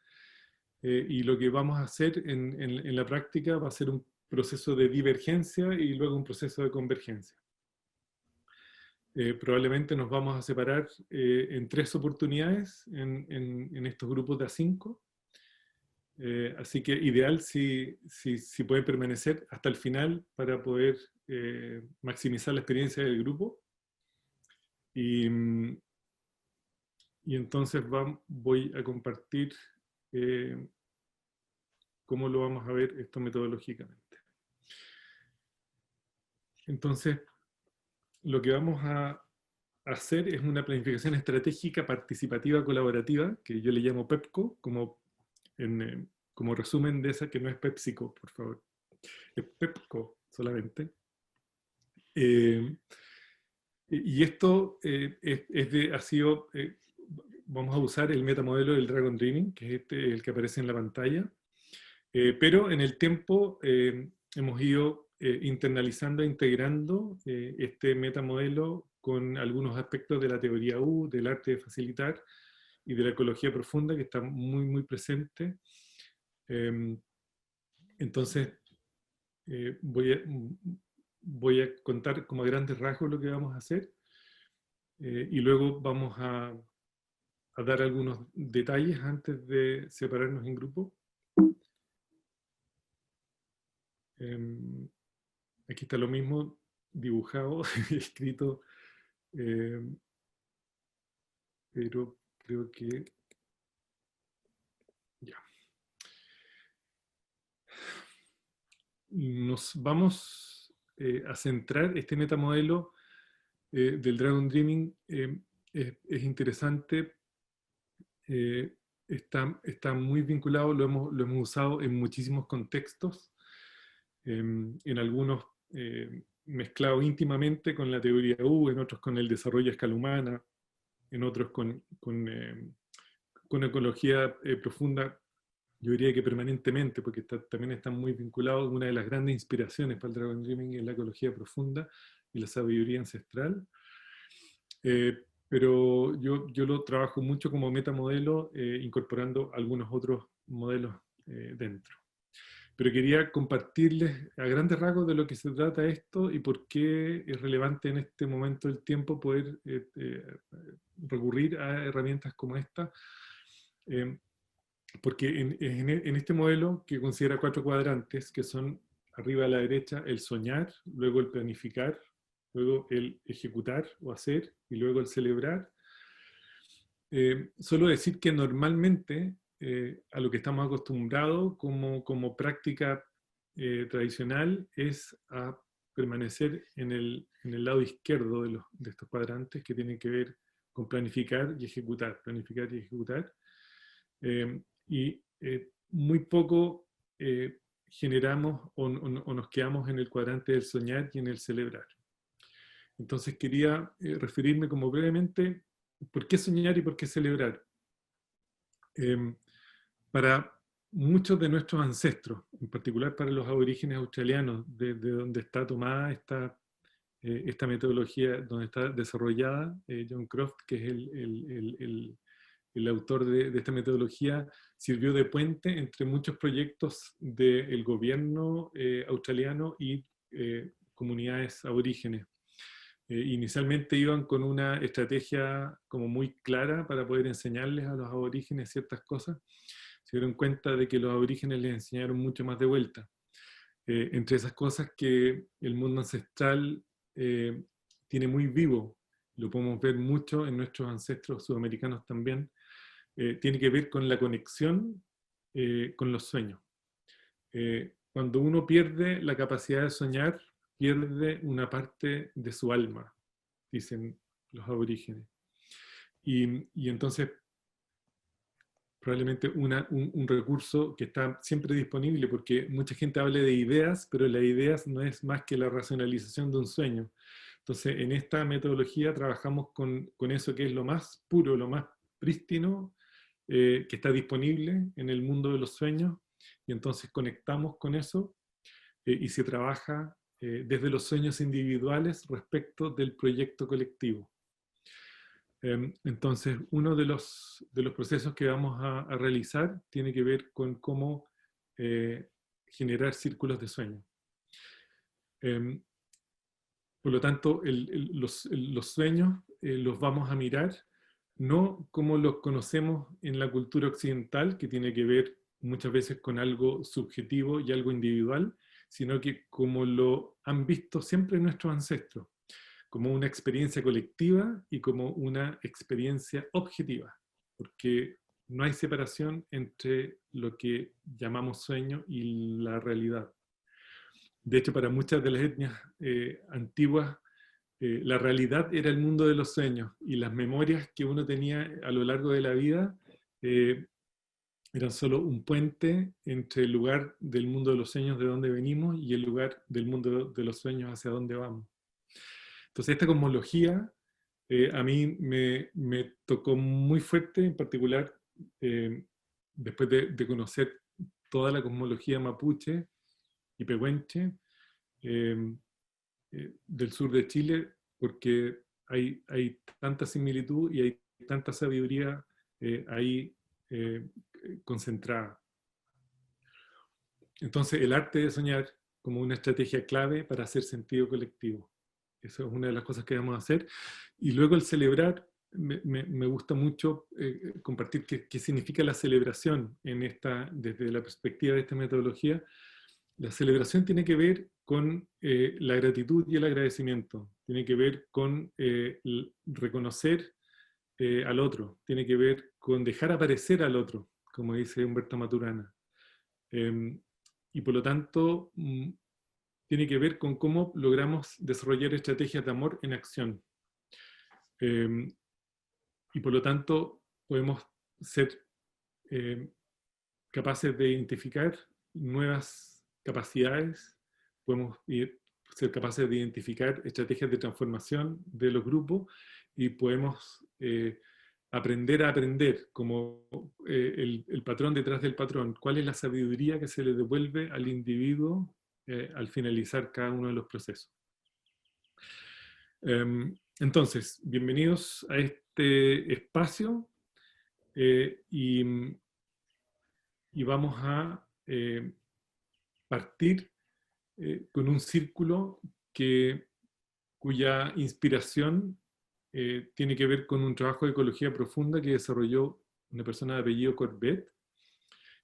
y lo que vamos a hacer en la práctica va a ser un proceso de divergencia y luego un proceso de convergencia. Probablemente nos vamos a separar en 3 oportunidades en estos grupos de A5. Así que ideal si pueden permanecer hasta el final para poder maximizar la experiencia del grupo. Y entonces voy a compartir cómo lo vamos a ver esto metodológicamente. Entonces, lo que vamos a hacer es una planificación estratégica participativa colaborativa, que yo le llamo PEPCO, como resumen de esa, que no es PepsiCo, por favor. Es PEPCO solamente. Y esto ha sido, vamos a usar el metamodelo del Dragon Dreaming, que es el que aparece en la pantalla, pero en el tiempo hemos ido internalizando e integrando este metamodelo con algunos aspectos de la teoría U, del arte de facilitar y de la ecología profunda, que está muy, muy presente. Entonces, voy a contar como a grandes rasgos lo que vamos a hacer y luego vamos a dar algunos detalles antes de separarnos en grupo. Aquí está lo mismo dibujado, escrito, pero creo que ya. Nos vamos a centrar, este metamodelo del Dragon Dreaming es interesante, está muy vinculado, lo hemos usado en muchísimos contextos, en algunos mezclado íntimamente con la teoría U, en otros con el desarrollo a escala humana, en otros con ecología profunda, yo diría que permanentemente, porque también están muy vinculados. Una de las grandes inspiraciones para el Dragon Dreaming es la ecología profunda y la sabiduría ancestral. Pero yo lo trabajo mucho como metamodelo, incorporando algunos otros modelos dentro. Pero quería compartirles a grandes rasgos de lo que se trata esto y por qué es relevante en este momento del tiempo poder recurrir a herramientas como esta. Porque en este modelo, que considera 4 cuadrantes, que son arriba a la derecha el soñar, luego el planificar, luego el ejecutar o hacer y luego el celebrar, solo decir que normalmente a lo que estamos acostumbrados como práctica tradicional es a permanecer en el lado izquierdo de estos cuadrantes, que tienen que ver con planificar y ejecutar, planificar y ejecutar. Y muy poco generamos o nos quedamos en el cuadrante del soñar y en el celebrar. Entonces quería referirme como brevemente por qué soñar y por qué celebrar. Para muchos de nuestros ancestros, en particular para los aborígenes australianos, de donde está tomada esta metodología, donde está desarrollada John Croft, que es el autor de esta metodología, sirvió de puente entre muchos proyectos del gobierno australiano y comunidades aborígenes. Inicialmente iban con una estrategia como muy clara para poder enseñarles a los aborígenes ciertas cosas. Se dieron cuenta de que los aborígenes les enseñaron mucho más de vuelta. Entre esas cosas que el mundo ancestral tiene muy vivo, lo podemos ver mucho en nuestros ancestros sudamericanos también, tiene que ver con la conexión con los sueños. Cuando uno pierde la capacidad de soñar, pierde una parte de su alma, dicen los aborígenes. Y entonces, probablemente un recurso que está siempre disponible, porque mucha gente habla de ideas, pero las ideas no es más que la racionalización de un sueño. Entonces, en esta metodología trabajamos con eso que es lo más puro, lo más prístino, que está disponible en el mundo de los sueños, y entonces conectamos con eso y se trabaja desde los sueños individuales respecto del proyecto colectivo. Entonces, uno de los procesos que vamos a realizar tiene que ver con cómo generar círculos de sueño. Por lo tanto, los sueños los vamos a mirar no como los conocemos en la cultura occidental, que tiene que ver muchas veces con algo subjetivo y algo individual, sino que como lo han visto siempre nuestros ancestros, como una experiencia colectiva y como una experiencia objetiva, porque no hay separación entre lo que llamamos sueño y la realidad. De hecho, para muchas de las etnias antiguas, la realidad era el mundo de los sueños y las memorias que uno tenía a lo largo de la vida eh, eran solo un puente entre el lugar del mundo de los sueños de donde venimos y el lugar del mundo de los sueños hacia donde vamos. Entonces esta cosmología a mí me tocó muy fuerte, en particular después de conocer toda la cosmología mapuche y pehuenche, eh, del sur de Chile, porque hay tanta similitud y hay tanta sabiduría ahí eh, concentrada. Entonces, el arte de soñar como una estrategia clave para hacer sentido colectivo. Eso es una de las cosas que vamos a hacer. Y luego el celebrar, me gusta mucho compartir qué significa la celebración desde la perspectiva de esta metodología. La celebración tiene que ver con la gratitud y el agradecimiento, tiene que ver con reconocer al otro, tiene que ver con dejar aparecer al otro, como dice Humberto Maturana. Y por lo tanto, tiene que ver con cómo logramos desarrollar estrategias de amor en acción. Y por lo tanto, podemos ser capaces de identificar nuevas capacidades, podemos ser capaces de identificar estrategias de transformación de los grupos y podemos aprender a aprender, como el patrón detrás del patrón, cuál es la sabiduría que se le devuelve al individuo al finalizar cada uno de los procesos. Entonces, bienvenidos a este espacio y vamos a partir con un círculo cuya inspiración tiene que ver con un trabajo de ecología profunda que desarrolló una persona de apellido Corbett,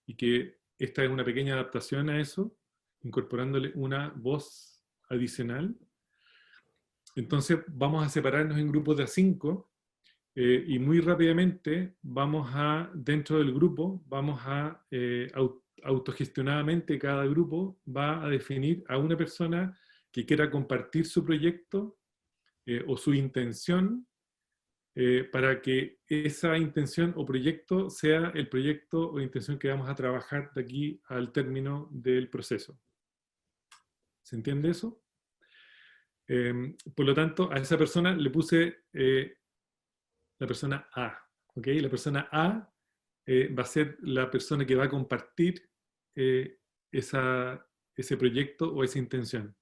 y que esta es una pequeña adaptación a eso, incorporándole una voz adicional. Entonces vamos a separarnos en grupos de a 5 y muy rápidamente dentro del grupo, vamos a autogestionadamente cada grupo va a definir a una persona que quiera compartir su proyecto o su intención para que esa intención o proyecto sea el proyecto o intención que vamos a trabajar de aquí al término del proceso. ¿Se entiende eso? Por lo tanto, a esa persona le puse la persona A. ¿Okay? La persona A va a ser la persona que va a compartir ese proyecto o esa intención.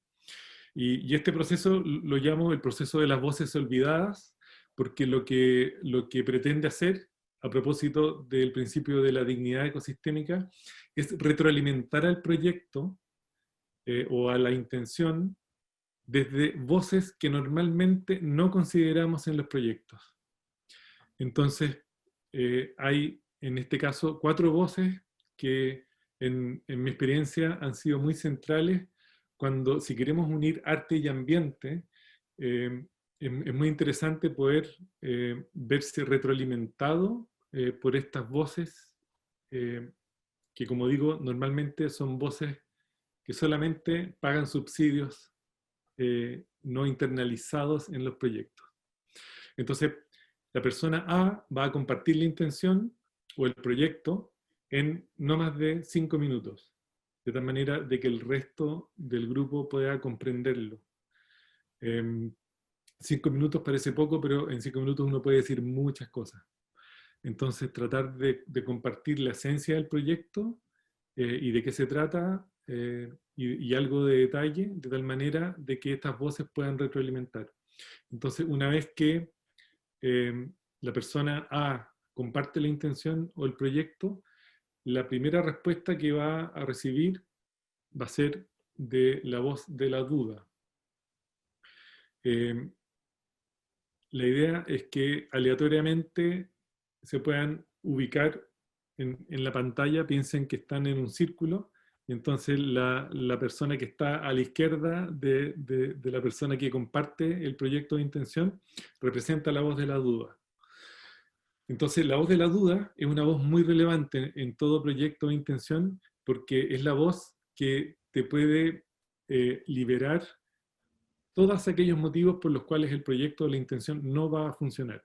Y este proceso lo llamo el proceso de las voces olvidadas, porque lo que pretende hacer, a propósito del principio de la dignidad ecosistémica, es retroalimentar al proyecto o a la intención desde voces que normalmente no consideramos en los proyectos. Entonces, hay en este caso 4 voces que en mi experiencia han sido muy centrales si queremos unir arte y ambiente. Es muy interesante poder verse retroalimentado por estas voces que, como digo, normalmente son voces que solamente pagan subsidios no internalizados en los proyectos. Entonces, la persona A va a compartir la intención o el proyecto en no más de 5 minutos, de tal manera de que el resto del grupo pueda comprenderlo. 5 minutos parece poco, pero en 5 minutos uno puede decir muchas cosas. Entonces, tratar de compartir la esencia del proyecto y de qué se trata y algo de detalle, de tal manera de que estas voces puedan retroalimentar. Entonces, una vez que la persona A comparte la intención o el proyecto, la primera respuesta que va a recibir va a ser de la voz de la duda. Eh, la idea es que aleatoriamente se puedan ubicar en la pantalla, piensen que están en un círculo, y entonces la persona que está a la izquierda de la persona que comparte el proyecto de intención representa la voz de la duda. Entonces, la voz de la duda es una voz muy relevante en todo proyecto de intención porque es la voz que te puede liberar todos aquellos motivos por los cuales el proyecto o la intención no va a funcionar.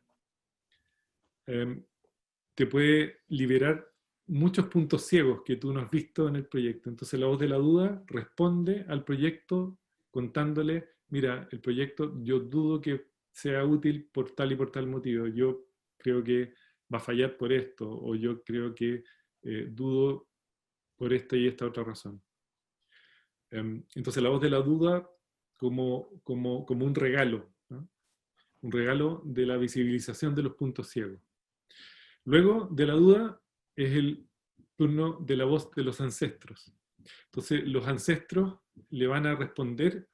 Te puede liberar muchos puntos ciegos que tú no has visto en el proyecto. Entonces la voz de la duda responde al proyecto contándole, mira, el proyecto yo dudo que sea útil por tal y por tal motivo. Yo creo que va a fallar por esto, o yo creo que dudo por esta y esta otra razón. Entonces la voz de la duda como un regalo, ¿no? Un regalo de la visibilización de los puntos ciegos. Luego de la duda es el turno de la voz de los ancestros. Entonces los ancestros le van a responder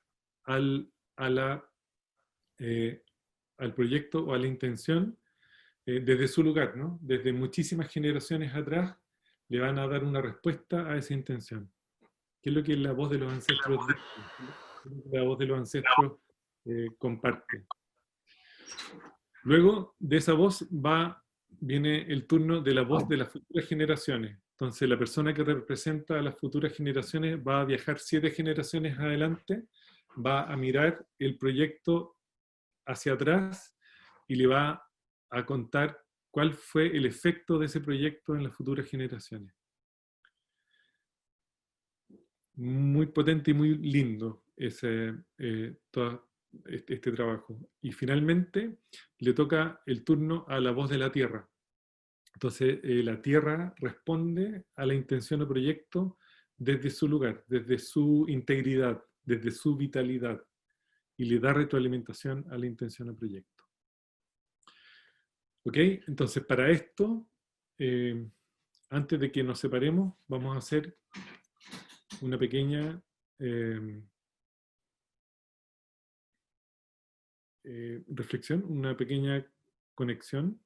al, a la, al proyecto o a la intención desde su lugar, ¿no? Desde muchísimas generaciones atrás le van a dar una respuesta a esa intención. ¿Qué es lo que la voz de los ancestros dice? La voz de los ancestros comparte. Luego de esa voz viene el turno de la voz de las futuras generaciones. Entonces la persona que representa a las futuras generaciones va a viajar 7 generaciones adelante, va a mirar el proyecto hacia atrás y le va a contar cuál fue el efecto de ese proyecto en las futuras generaciones. Muy potente y muy lindo todo este trabajo. Y finalmente le toca el turno a la voz de la Tierra. Entonces la Tierra responde a la intención o proyecto desde su lugar, desde su integridad, desde su vitalidad, y le da retroalimentación a la intención o proyecto. ¿Ok? Entonces para esto, antes de que nos separemos, vamos a hacer una pequeña reflexión, una pequeña conexión.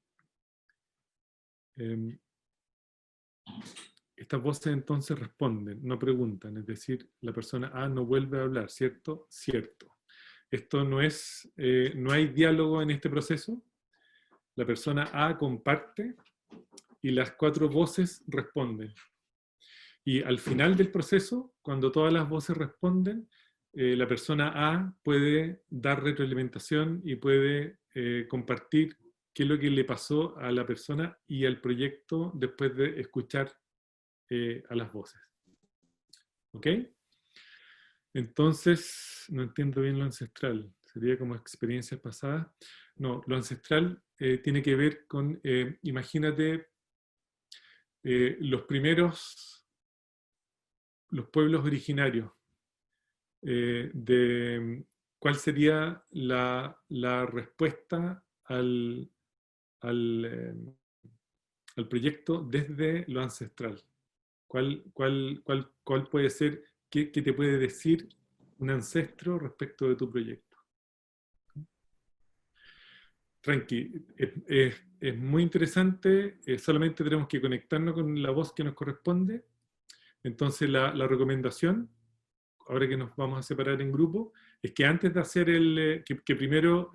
Estas voces entonces responden, no preguntan, es decir, la persona A no vuelve a hablar, ¿cierto? Cierto. Esto no es, no hay diálogo en este proceso. La persona A comparte y las 4 voces responden. Y al final del proceso, cuando todas las voces responden, la persona A puede dar retroalimentación y puede compartir qué es lo que le pasó a la persona y al proyecto después de escuchar a las voces. ¿Ok? Entonces, no entiendo bien lo ancestral. ¿Sería como experiencias pasadas? No, lo ancestral tiene que ver con, imagínate, los pueblos originarios, de cuál sería la respuesta al proyecto desde lo ancestral. ¿Cuál puede ser, qué te puede decir un ancestro respecto de tu proyecto? Tranqui, es muy interesante, solamente tenemos que conectarnos con la voz que nos corresponde. Entonces la recomendación, ahora que nos vamos a separar en grupo, es que antes de hacer que primero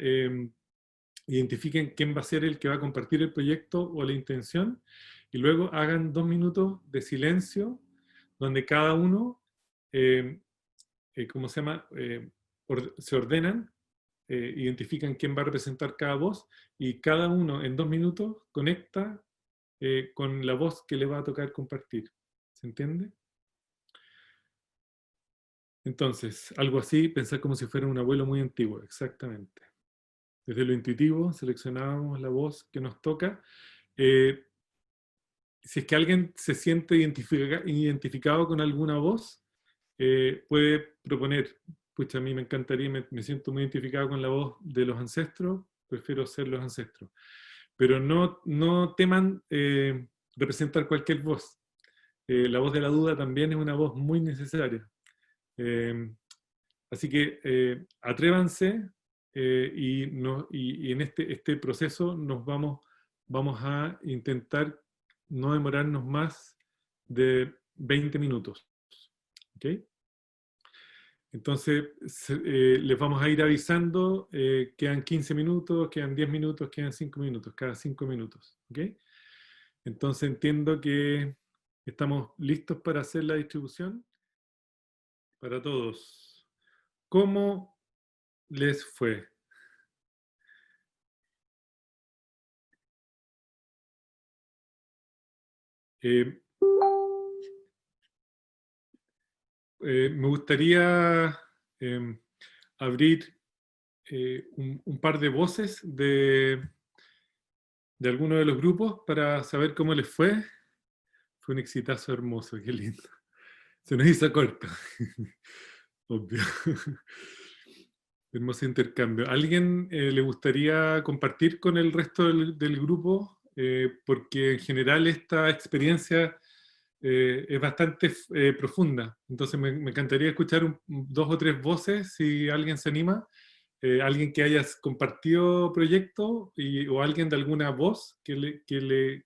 identifiquen quién va a ser el que va a compartir el proyecto o la intención, y luego hagan 2 minutos de silencio, donde cada uno, ¿cómo se llama? Se ordenan, identifican quién va a representar cada voz, y cada uno en 2 minutos conecta con la voz que le va a tocar compartir. ¿Se entiende? Entonces, algo así, pensar como si fuera un abuelo muy antiguo, exactamente. Desde lo intuitivo, seleccionamos la voz que nos toca. Si es que alguien se siente identificado con alguna voz, puede proponer, pucha, a mí me encantaría, me siento muy identificado con la voz de los ancestros, prefiero ser los ancestros. Pero no teman representar cualquier voz. La voz de la duda también es una voz muy necesaria. Así que atrévanse, y en este proceso vamos a intentar no demorarnos más de 20 minutos. ¿Ok? Entonces, les vamos a ir avisando, quedan 15 minutos, quedan 10 minutos, quedan 5 minutos, cada 5 minutos. ¿Ok? Entonces entiendo que estamos listos para hacer la distribución para todos. ¿Cómo les fue? Eh, Me gustaría abrir un par de voces de alguno de los grupos para saber cómo les fue. Fue un exitazo hermoso, qué lindo. Se nos hizo corto. Obvio. Hermoso intercambio. ¿Alguien le gustaría compartir con el resto del grupo? Porque en general esta experiencia es bastante profunda. Entonces me encantaría escuchar dos o tres voces, si alguien se anima. Alguien que hayas compartido proyecto o alguien de alguna voz que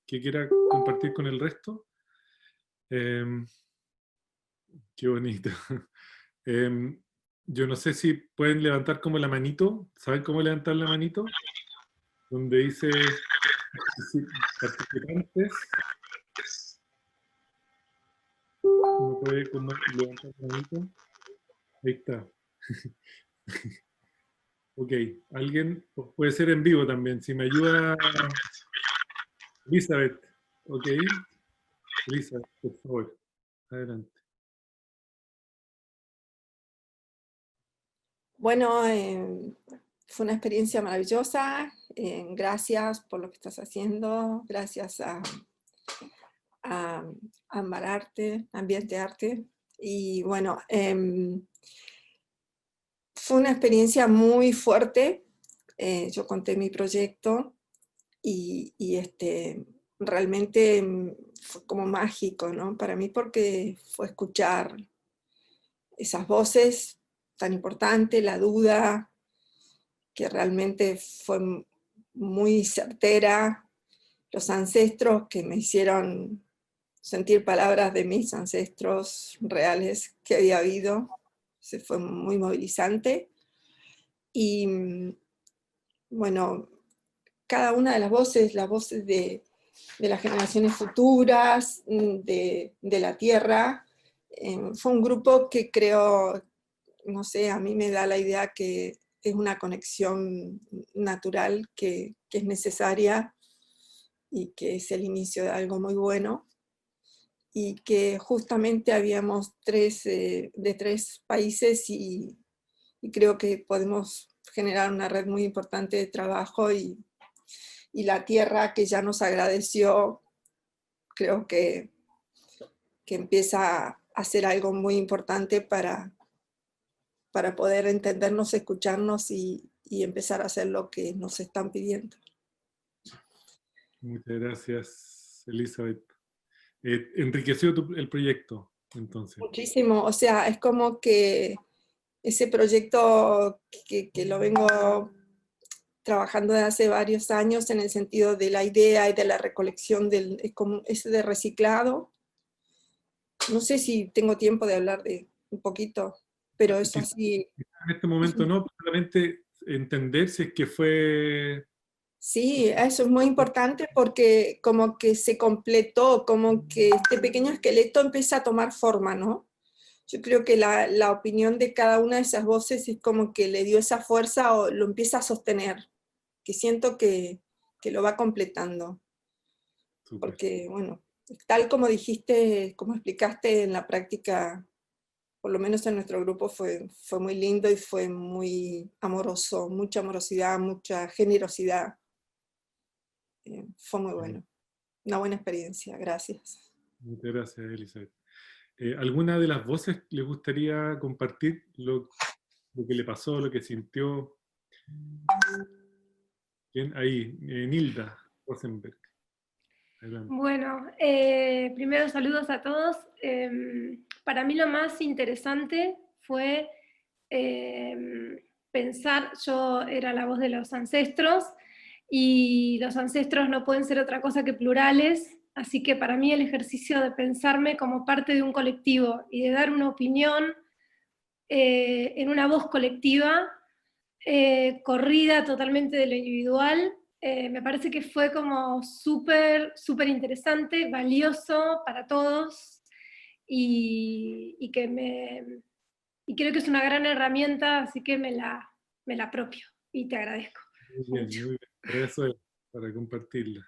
quiera compartir con el resto. Em, Qué bonito. Yo no sé si pueden levantar como la manito. ¿Saben cómo levantar la manito? Donde dice participantes. Uno puede como levantar la manito. Ahí está. Ok. Alguien puede ser en vivo también. Si me ayuda Elizabeth. Ok. Elizabeth, por favor. Adelante. Bueno, fue una experiencia maravillosa. Gracias por lo que estás haciendo. Gracias a Ambararte, Ambiente Arte. Y bueno, fue una experiencia muy fuerte. Yo conté mi proyecto y realmente fue como mágico, ¿no? Para mí, porque fue escuchar esas voces tan importantes, la duda, que realmente fue muy certera, los ancestros que me hicieron sentir palabras de mis ancestros reales que había habido, se fue muy movilizante. Y bueno, cada una de las voces de las generaciones futuras, de la Tierra, fue un grupo que creo, no sé, a mí me da la idea que es una conexión natural que es necesaria y que es el inicio de algo muy bueno, y que justamente habíamos de tres países y creo que podemos generar una red muy importante de trabajo, y la tierra que ya nos agradeció, creo que empieza a hacer algo muy importante para poder entendernos, escucharnos y empezar a hacer lo que nos están pidiendo. Muchas gracias, Elizabeth. Enriqueció el proyecto, entonces. Muchísimo, o sea, es como que ese proyecto que lo vengo trabajando desde hace varios años en el sentido de la idea y de la recolección ese de reciclado. No sé si tengo tiempo de hablar de un poquito, pero es así. En este momento no, solamente entender si es que fue... Sí, eso es muy importante porque como que se completó, como que este pequeño esqueleto empieza a tomar forma, ¿no? Yo creo que la opinión de cada una de esas voces es como que le dio esa fuerza o lo empieza a sostener, que siento que lo va completando. Súper. Porque, bueno, tal como dijiste, como explicaste en la práctica, por lo menos en nuestro grupo fue muy lindo y fue muy amoroso, mucha amorosidad, mucha generosidad. Fue muy bueno, una buena experiencia, gracias. Muchas gracias, Elizabeth. ¿Alguna de las voces le gustaría compartir lo que le pasó, lo que sintió? ¿Quién? Ahí, Nilda Rosenberg. Adelante. Bueno, primero saludos a todos. Para mí lo más interesante fue pensar, yo era la voz de los ancestros, y los ancestros no pueden ser otra cosa que plurales, así que para mí el ejercicio de pensarme como parte de un colectivo y de dar una opinión en una voz colectiva, corrida totalmente de lo individual, me parece que fue como súper, súper interesante, valioso para todos, y que y creo que es una gran herramienta, así que me la apropio y te agradezco Muy bien, mucho. muy bien. Para eso es, para compartirla.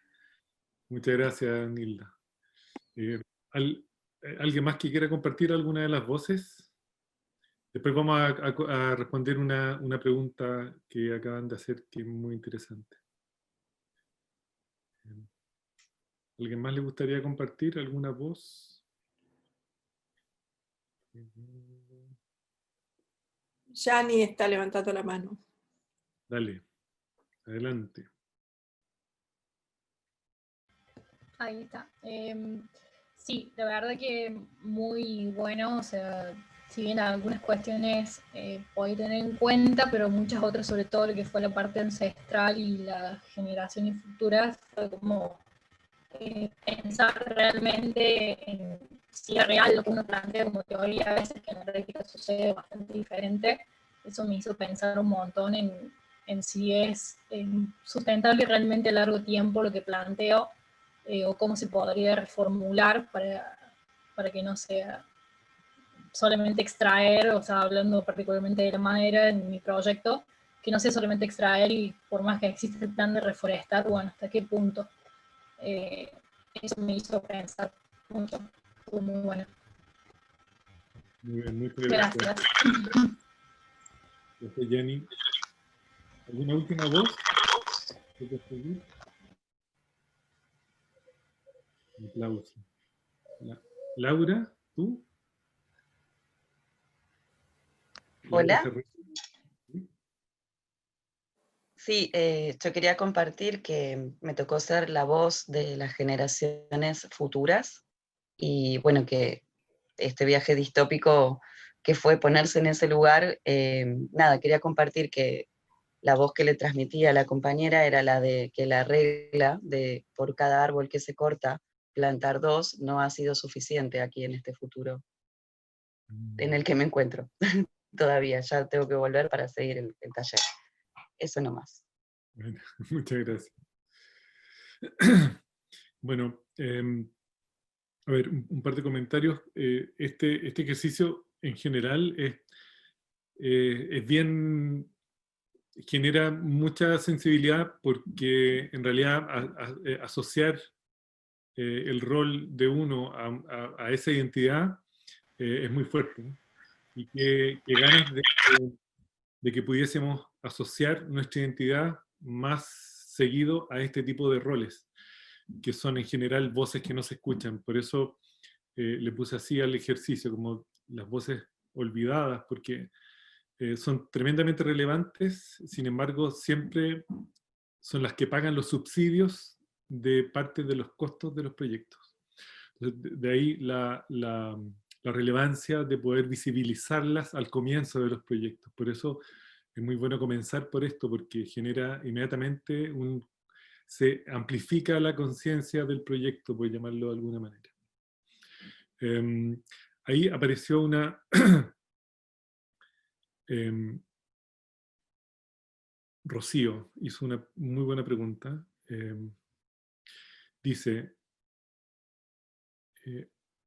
Muchas gracias, Nilda. Eh, ¿al- ¿Alguien más que quiera compartir alguna de las voces? Después vamos a responder una pregunta que acaban de hacer que es muy interesante. ¿Alguien más le gustaría compartir alguna voz? Yani está levantando la mano. Dale, adelante. Ahí está. Sí, la verdad que muy bueno, o sea, si bien algunas cuestiones podéis tener en cuenta, pero muchas otras, sobre todo lo que fue la parte ancestral y las generaciones futuras, fue como pensar realmente en si es real lo que uno plantea como teoría, a veces que en la práctica sucede bastante diferente. Eso me hizo pensar un montón en si es sustentable realmente a largo tiempo lo que planteo, o cómo se podría reformular para que no sea solamente extraer, o sea, hablando particularmente de la madera en mi proyecto, que no sea solamente extraer y por más que exista el plan de reforestar, bueno, hasta qué punto. Eh, Eso me hizo pensar mucho. Fue muy bueno. Muy bien, muchas gracias. Gracias. Gracias, Jenny. ¿Alguna última voz? Un aplauso. Laura, ¿tú? Laura Hola, Ferrer. sí, yo quería compartir que me tocó ser la voz de las generaciones futuras y bueno, que este viaje distópico que fue ponerse en ese lugar, nada, quería compartir que la voz que le transmitía a la compañera era la de que la regla de por cada árbol que se corta, plantar dos no ha sido suficiente aquí en este futuro en el que me encuentro todavía. Ya tengo que volver para seguir el taller. Eso nomás. Bueno, muchas gracias. Bueno, a ver, un par de comentarios. Este ejercicio en general es bien, genera mucha sensibilidad porque en realidad asociar el rol de uno a esa identidad es muy fuerte, ¿no? Y que ganas de que pudiésemos asociar nuestra identidad más seguido a este tipo de roles, que son en general voces que no se escuchan. Por eso le puse así al ejercicio, como las voces olvidadas, porque son tremendamente relevantes, sin embargo, siempre son las que pagan los subsidios de parte de los costos de los proyectos. Entonces, de ahí la relevancia de poder visibilizarlas al comienzo de los proyectos. Por eso es muy bueno comenzar por esto, porque genera inmediatamente se amplifica la conciencia del proyecto, por llamarlo de alguna manera. Ahí apareció una... Rocío hizo una muy buena pregunta. Dice,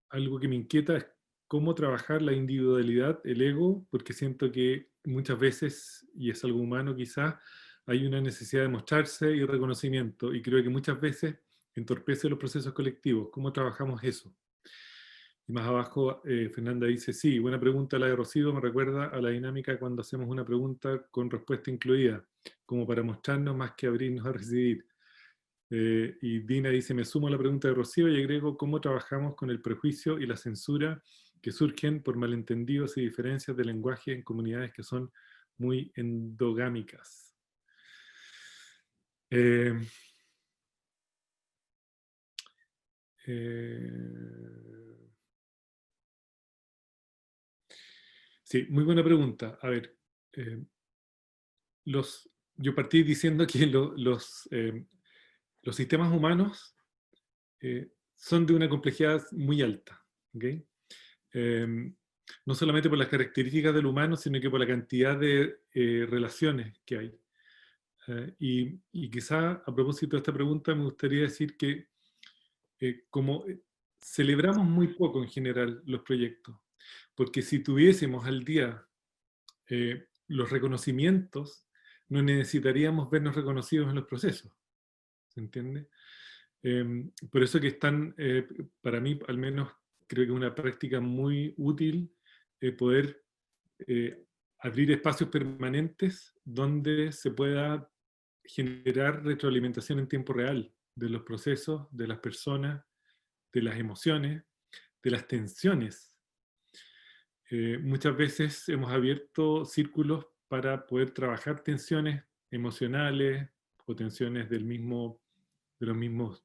algo que me inquieta es cómo trabajar la individualidad, el ego, porque siento que muchas veces, y es algo humano quizás, hay una necesidad de mostrarse y reconocimiento, y creo que muchas veces entorpece los procesos colectivos. ¿Cómo trabajamos eso? Y más abajo, Fernanda dice, sí, buena pregunta la de Rocío, me recuerda a la dinámica cuando hacemos una pregunta con respuesta incluida, como para mostrarnos más que abrirnos a recibir. Y Dina dice, me sumo a la pregunta de Rocío y agrego cómo trabajamos con el prejuicio y la censura que surgen por malentendidos y diferencias de lenguaje en comunidades que son muy endogámicas. Eh, sí, muy buena pregunta. A ver, yo partí diciendo que los sistemas humanos son de una complejidad muy alta, ¿ok? No solamente por las características del humano, sino que por la cantidad de relaciones que hay. Y quizá a propósito de esta pregunta me gustaría decir que como celebramos muy poco en general los proyectos, porque si tuviésemos al día los reconocimientos, no necesitaríamos vernos reconocidos en los procesos, ¿se entiende? Por eso que están, para mí al menos, creo que es una práctica muy útil poder abrir espacios permanentes donde se pueda generar retroalimentación en tiempo real de los procesos, de las personas, de las emociones, de las tensiones. Muchas veces hemos abierto círculos para poder trabajar tensiones emocionales o tensiones de los mismos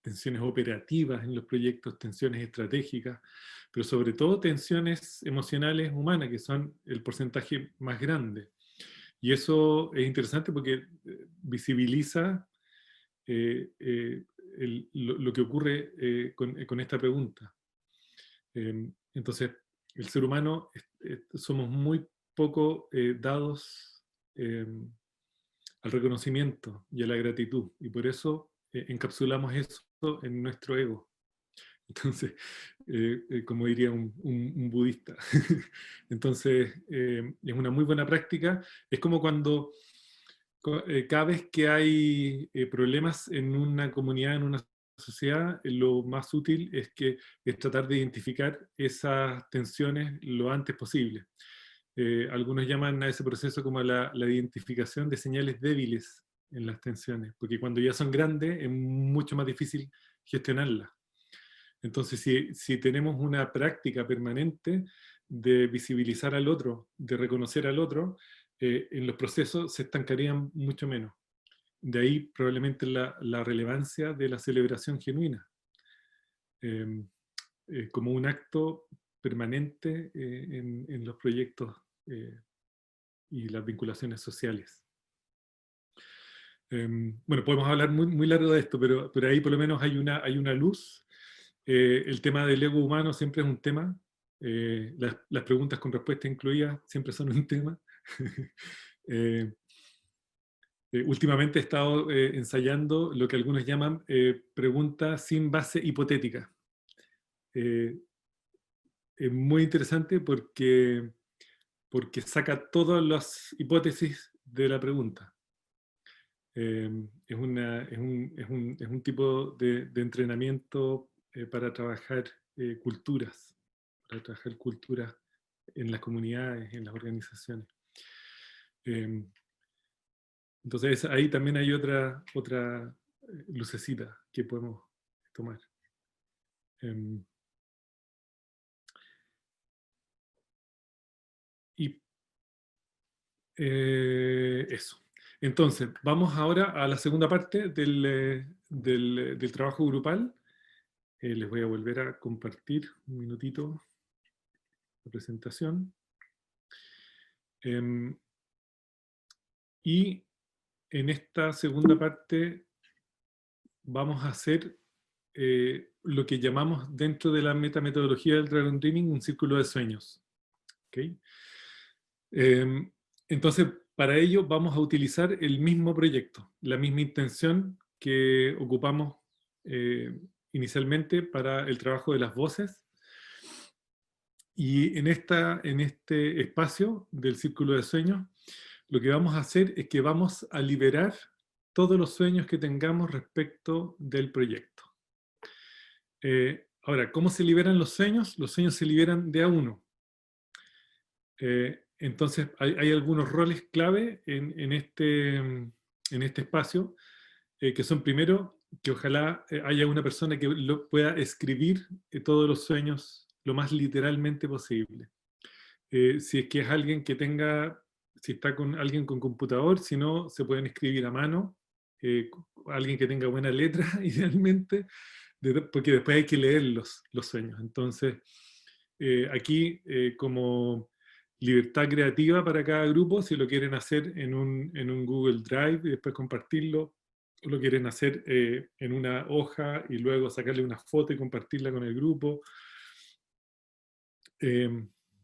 tensiones operativas en los proyectos, tensiones estratégicas, pero sobre todo tensiones emocionales humanas, que son el porcentaje más grande. Y eso es interesante porque visibiliza lo que ocurre con esta pregunta. Entonces, el ser humano somos muy poco dados al reconocimiento y a la gratitud, y por eso encapsulamos eso en nuestro ego. Entonces, como diría un budista. Entonces, es una muy buena práctica. Es como cuando cada vez que hay problemas en una comunidad, en una sociedad, lo más útil es tratar de identificar esas tensiones lo antes posible. Algunos llaman a ese proceso como la identificación de señales débiles en las tensiones, porque cuando ya son grandes es mucho más difícil gestionarlas. Entonces, si tenemos una práctica permanente de visibilizar al otro, de reconocer al otro, en los procesos se estancarían mucho menos. De ahí probablemente la relevancia de la celebración genuina, como un acto permanente en los proyectos y las vinculaciones sociales. Bueno, podemos hablar muy largo de esto, pero ahí por lo menos hay una luz. El tema del ego humano siempre es un tema. Las preguntas con respuesta incluida siempre son un tema. Últimamente he estado ensayando lo que algunos llaman preguntas sin base hipotética. Es muy interesante porque saca todas las hipótesis de la pregunta. Es un tipo de entrenamiento para trabajar culturas en las comunidades, en las organizaciones. Entonces ahí también hay otra lucecita que podemos tomar. Eso. Entonces, vamos ahora a la segunda parte del trabajo grupal. Les voy a volver a compartir un minutito la presentación. Y en esta segunda parte vamos a hacer lo que llamamos dentro de la metametodología del Dragon Dreaming un círculo de sueños. ¿Okay? Entonces, para ello vamos a utilizar el mismo proyecto, la misma intención que ocupamos inicialmente para el trabajo de las voces. Y en este espacio del círculo de sueños, lo que vamos a hacer es que vamos a liberar todos los sueños que tengamos respecto del proyecto. Ahora, ¿cómo se liberan los sueños? Los sueños se liberan de a uno. Entonces, hay algunos roles clave en este espacio, que son primero, que ojalá haya una persona que pueda escribir todos los sueños lo más literalmente posible. Si es que es alguien que si está con alguien con computador, si no, se pueden escribir a mano, alguien que tenga buena letra, idealmente, porque después hay que leer los sueños. Entonces, aquí, como libertad creativa para cada grupo, si lo quieren hacer en un Google Drive y después compartirlo, o lo quieren hacer en una hoja y luego sacarle una foto y compartirla con el grupo.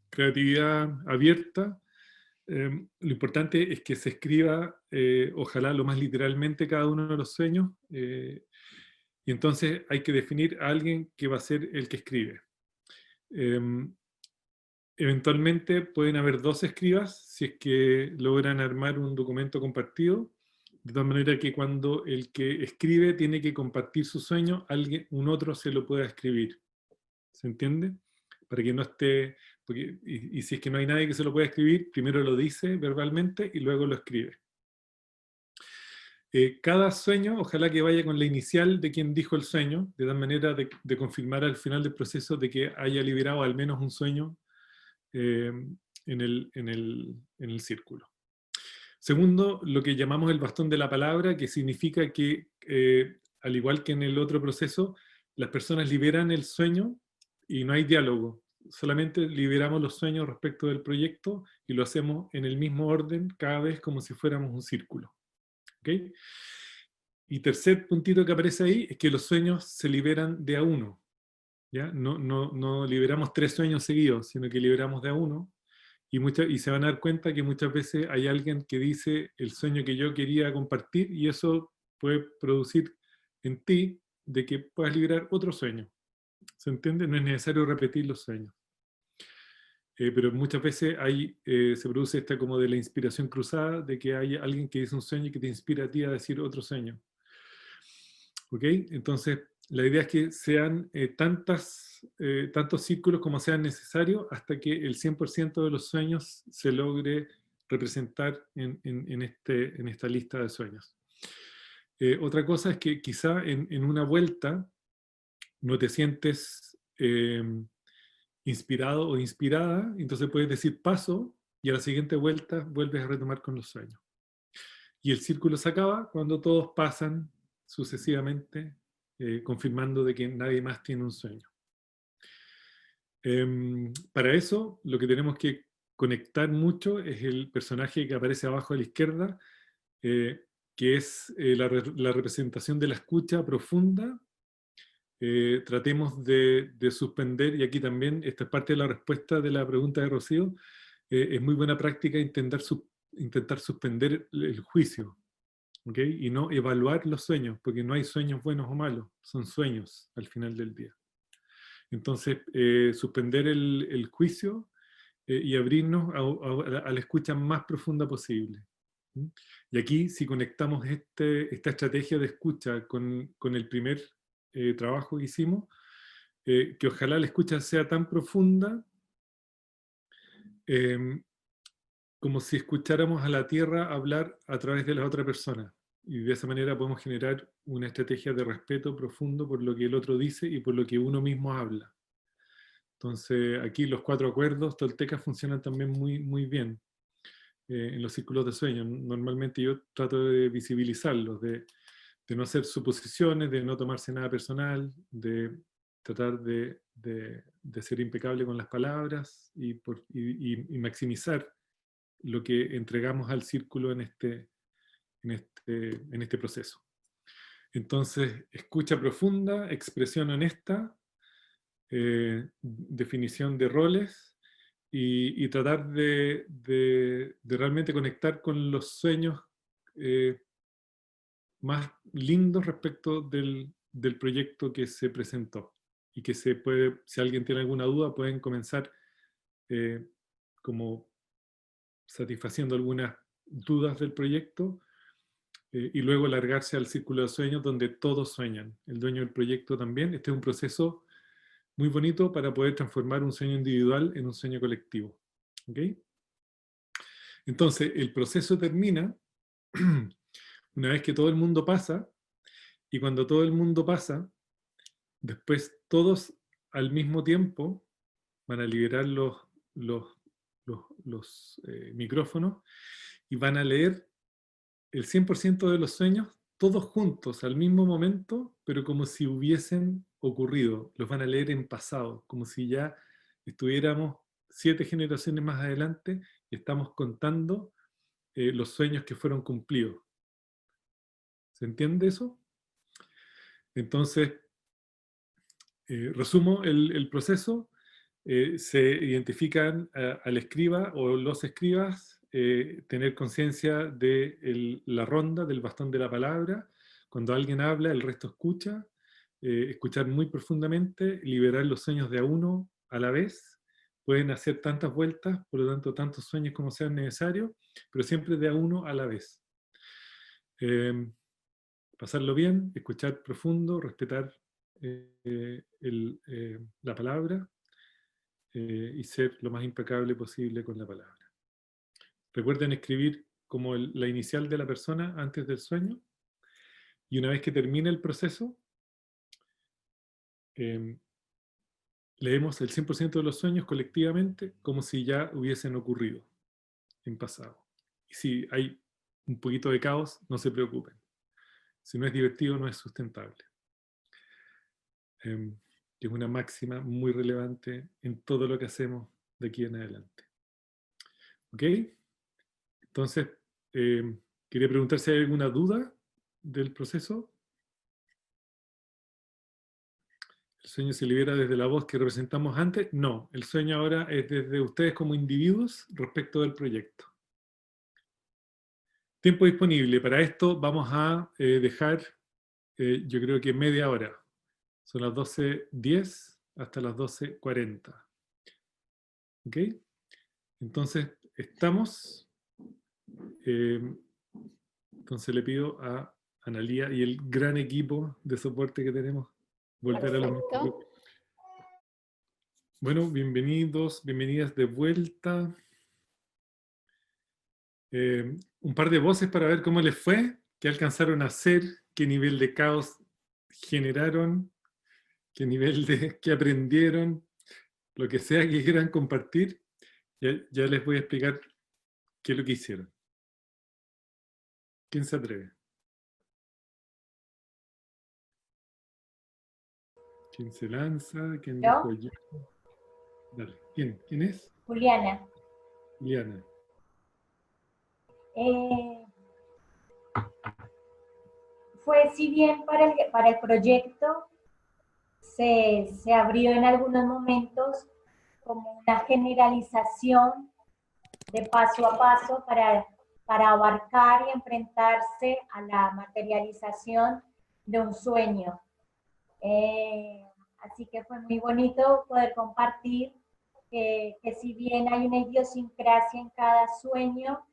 Creatividad abierta. Lo importante es que se escriba, ojalá lo más literalmente, cada uno de los sueños, y entonces hay que definir a alguien que va a ser el que escribe. Eventualmente pueden haber 2 escribas si es que logran armar un documento compartido, de tal manera que cuando el que escribe tiene que compartir su sueño, un otro se lo pueda escribir. ¿Se entiende? Para que no esté... y si es que no hay nadie que se lo pueda escribir, primero lo dice verbalmente y luego lo escribe. Cada sueño, ojalá que vaya con la inicial de quien dijo el sueño, de tal manera de confirmar al final del proceso de que haya liberado al menos un sueño en el círculo. Segundo, lo que llamamos el bastón de la palabra, que significa que, al igual que en el otro proceso, las personas liberan el sueño y no hay diálogo. Solamente liberamos los sueños respecto del proyecto y lo hacemos en el mismo orden, cada vez como si fuéramos un círculo. ¿Okay? Y tercer puntito que aparece ahí es que los sueños se liberan de a uno. ¿Ya? No liberamos 3 sueños seguidos, sino que liberamos de a uno. Y se van a dar cuenta que muchas veces hay alguien que dice el sueño que yo quería compartir, y eso puede producir en ti de que puedas liberar otro sueño. ¿Se entiende? No es necesario repetir los sueños. Pero muchas veces se produce esta como de la inspiración cruzada, de que hay alguien que dice un sueño y que te inspira a ti a decir otro sueño. ¿Ok? Entonces, la idea es que sean tantos círculos como sean necesarios hasta que el 100% de los sueños se logre representar en esta lista de sueños. Otra cosa es que quizá en una vuelta no te sientes inspirado o inspirada, entonces puedes decir paso y a la siguiente vuelta vuelves a retomar con los sueños. Y el círculo se acaba cuando todos pasan sucesivamente, confirmando de que nadie más tiene un sueño. Para eso, lo que tenemos que conectar mucho es el personaje que aparece abajo a la izquierda, que es la representación de la escucha profunda. Tratemos de suspender, y aquí también, esta es parte de la respuesta de la pregunta de Rocío, es muy buena práctica intentar suspender el juicio, ¿okay? Y no evaluar los sueños, porque no hay sueños buenos o malos, son sueños al final del día. Entonces, suspender el juicio y abrirnos a la escucha más profunda posible. Y aquí, si conectamos esta estrategia de escucha con el primer trabajo que hicimos, que ojalá la escucha sea tan profunda como si escucháramos a la tierra hablar a través de la otra persona. Y de esa manera podemos generar una estrategia de respeto profundo por lo que el otro dice y por lo que uno mismo habla. Entonces, aquí los 4 acuerdos toltecas funcionan también muy, muy bien en los círculos de sueño. Normalmente yo trato de visibilizarlos, de no hacer suposiciones, de no tomarse nada personal, de tratar de ser impecable con las palabras y maximizar lo que entregamos al círculo en este proceso. Entonces, escucha profunda, expresión honesta, definición de roles y tratar de realmente conectar con los sueños más lindos respecto del proyecto que se presentó. Y que si alguien tiene alguna duda, pueden comenzar como satisfaciendo algunas dudas del proyecto y luego largarse al círculo de sueños donde todos sueñan. El dueño del proyecto también. Este es un proceso muy bonito para poder transformar un sueño individual en un sueño colectivo. ¿Okay? Entonces, el proceso termina una vez que todo el mundo pasa, y cuando todo el mundo pasa, después todos al mismo tiempo van a liberar los micrófonos y van a leer el 100% de los sueños, todos juntos al mismo momento, pero como si hubiesen ocurrido. Los van a leer en pasado, como si ya estuviéramos 7 generaciones más adelante y estamos contando los sueños que fueron cumplidos. ¿Se entiende eso? Entonces, resumo el proceso. Se identifican al escriba o los escribas, tener conciencia de la ronda, del bastón de la palabra. Cuando alguien habla, el resto escucha. Escuchar muy profundamente, liberar los sueños de a uno a la vez. Pueden hacer tantas vueltas, por lo tanto, tantos sueños como sean necesarios, pero siempre de a uno a la vez. Pasarlo bien, escuchar profundo, respetar la palabra y ser lo más impecable posible con la palabra. Recuerden escribir como la inicial de la persona antes del sueño, y una vez que termine el proceso, leemos el 100% de los sueños colectivamente como si ya hubiesen ocurrido en pasado. Y si hay un poquito de caos, no se preocupen. Si no es divertido, no es sustentable. Que es una máxima muy relevante en todo lo que hacemos de aquí en adelante. ¿Ok? Entonces, quería preguntar si hay alguna duda del proceso. ¿El sueño se libera desde la voz que representamos antes? No, el sueño ahora es desde ustedes como individuos respecto del proyecto. Tiempo disponible. Para esto vamos a dejar, yo creo que media hora. Son las 12:10 hasta las 12:40. ¿Ok? Entonces, estamos. Entonces le pido a Analía y el gran equipo de soporte que tenemos volver a los micrófonos. Bueno, bienvenidos, bienvenidas de vuelta. Un par de voces para ver cómo les fue, qué alcanzaron a hacer, qué nivel de caos generaron, qué nivel de qué aprendieron, lo que sea que quieran compartir. Ya les voy a explicar qué es lo que hicieron. ¿Quién se atreve? ¿Quién se lanza? ¿Quién dijo yo? Dale. ¿Quién es? Juliana. Juliana. Fue, si bien para el proyecto se abrió en algunos momentos como una generalización de paso a paso para abarcar y enfrentarse a la materialización de un sueño. Así que fue muy bonito poder compartir que si bien hay una idiosincrasia en cada sueño,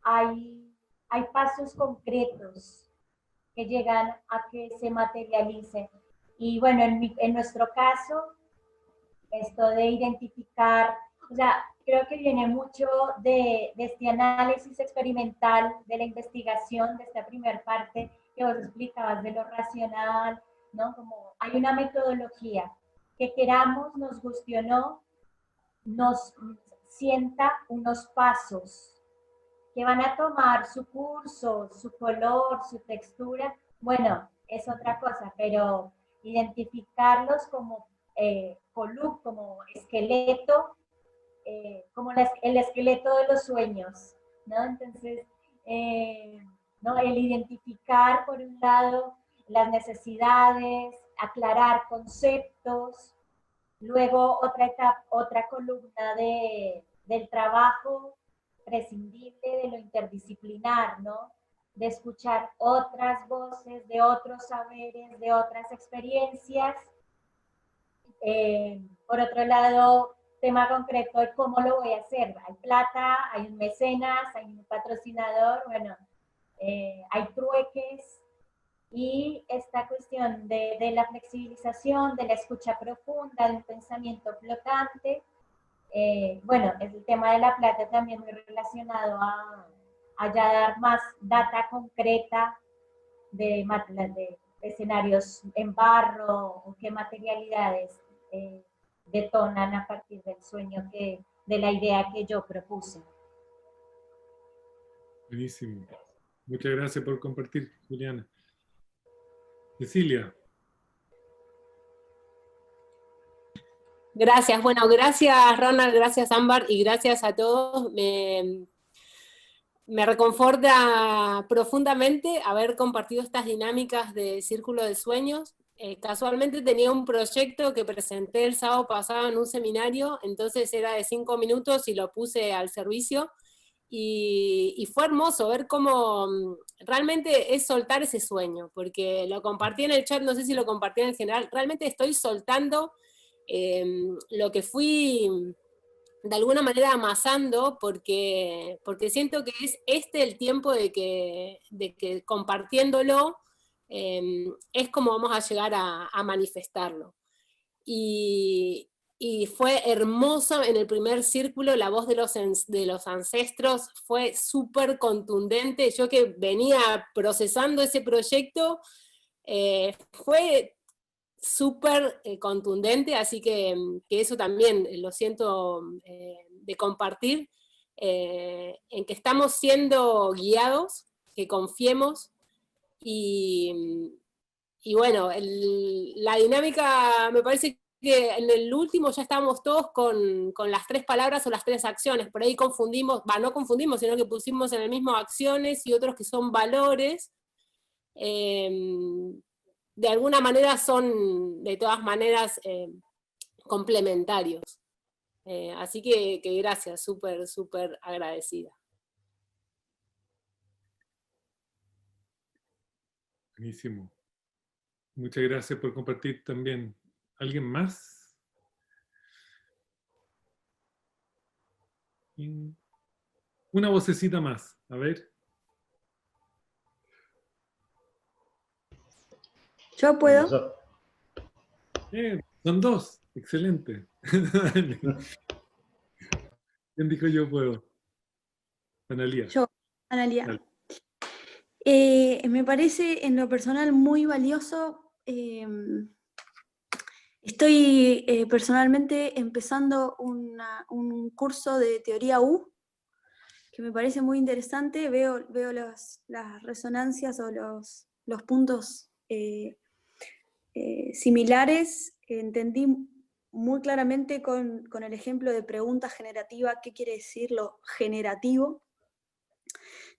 hay pasos concretos que llegan a que se materialice. Y bueno, en nuestro caso, esto de identificar, o sea, creo que viene mucho de este análisis experimental, de la investigación, de esta primera parte que vos explicabas de lo racional, ¿no? Como hay una metodología que queramos, nos guste o no, nos sienta unos pasos que van a tomar su curso, su color, su textura, bueno, es otra cosa, pero identificarlos como como esqueleto, como el esqueleto de los sueños, ¿no? Entonces, ¿no? El identificar, por un lado, las necesidades, aclarar conceptos, luego otra columna del trabajo prescindible de lo interdisciplinar, ¿no? De escuchar otras voces, de otros saberes, de otras experiencias. Por otro lado, tema concreto de cómo lo voy a hacer. Hay plata, hay un mecenas, hay un patrocinador, bueno, hay trueques, y esta cuestión de la flexibilización, de la escucha profunda, de un pensamiento flotante. Bueno, el tema de la plata también muy relacionado a ya dar más data concreta de escenarios en barro o qué materialidades detonan a partir del sueño, de la idea que yo propuse. Buenísimo. Muchas gracias por compartir, Juliana. Cecilia. Gracias, bueno, gracias Ronald, gracias Ámbar y gracias a todos. Me reconforta profundamente haber compartido estas dinámicas de Círculo de Sueños. Casualmente tenía un proyecto que presenté el sábado pasado en un seminario, entonces era de 5 minutos y lo puse al servicio. Y fue hermoso ver cómo realmente es soltar ese sueño, porque lo compartí en el chat, no sé si lo compartí en general, realmente estoy soltando lo que fui de alguna manera amasando, porque siento que es el tiempo de que compartiéndolo es como vamos a llegar a manifestarlo. Y fue hermoso en el primer círculo, la voz de los ancestros fue súper contundente. Yo que venía procesando ese proyecto, fue súper contundente, así que eso también lo siento de compartir, en que estamos siendo guiados, que confiemos, y bueno, la dinámica me parece que en el último ya estábamos todos con las 3 palabras o las 3 acciones, por ahí confundimos, no confundimos, sino que pusimos en el mismo acciones y otros que son valores, de alguna manera son de todas maneras complementarios. Así que gracias, súper, súper agradecida. Buenísimo. Muchas gracias por compartir también. ¿Alguien más? Una vocecita más, a ver. Yo puedo. Son 2, excelente. ¿Quién dijo yo puedo? Analía. Yo, Analía. Me parece en lo personal muy valioso. Estoy personalmente empezando un curso de teoría U, que me parece muy interesante. Veo las resonancias o los puntos similares. Entendí muy claramente con el ejemplo de pregunta generativa qué quiere decir lo generativo.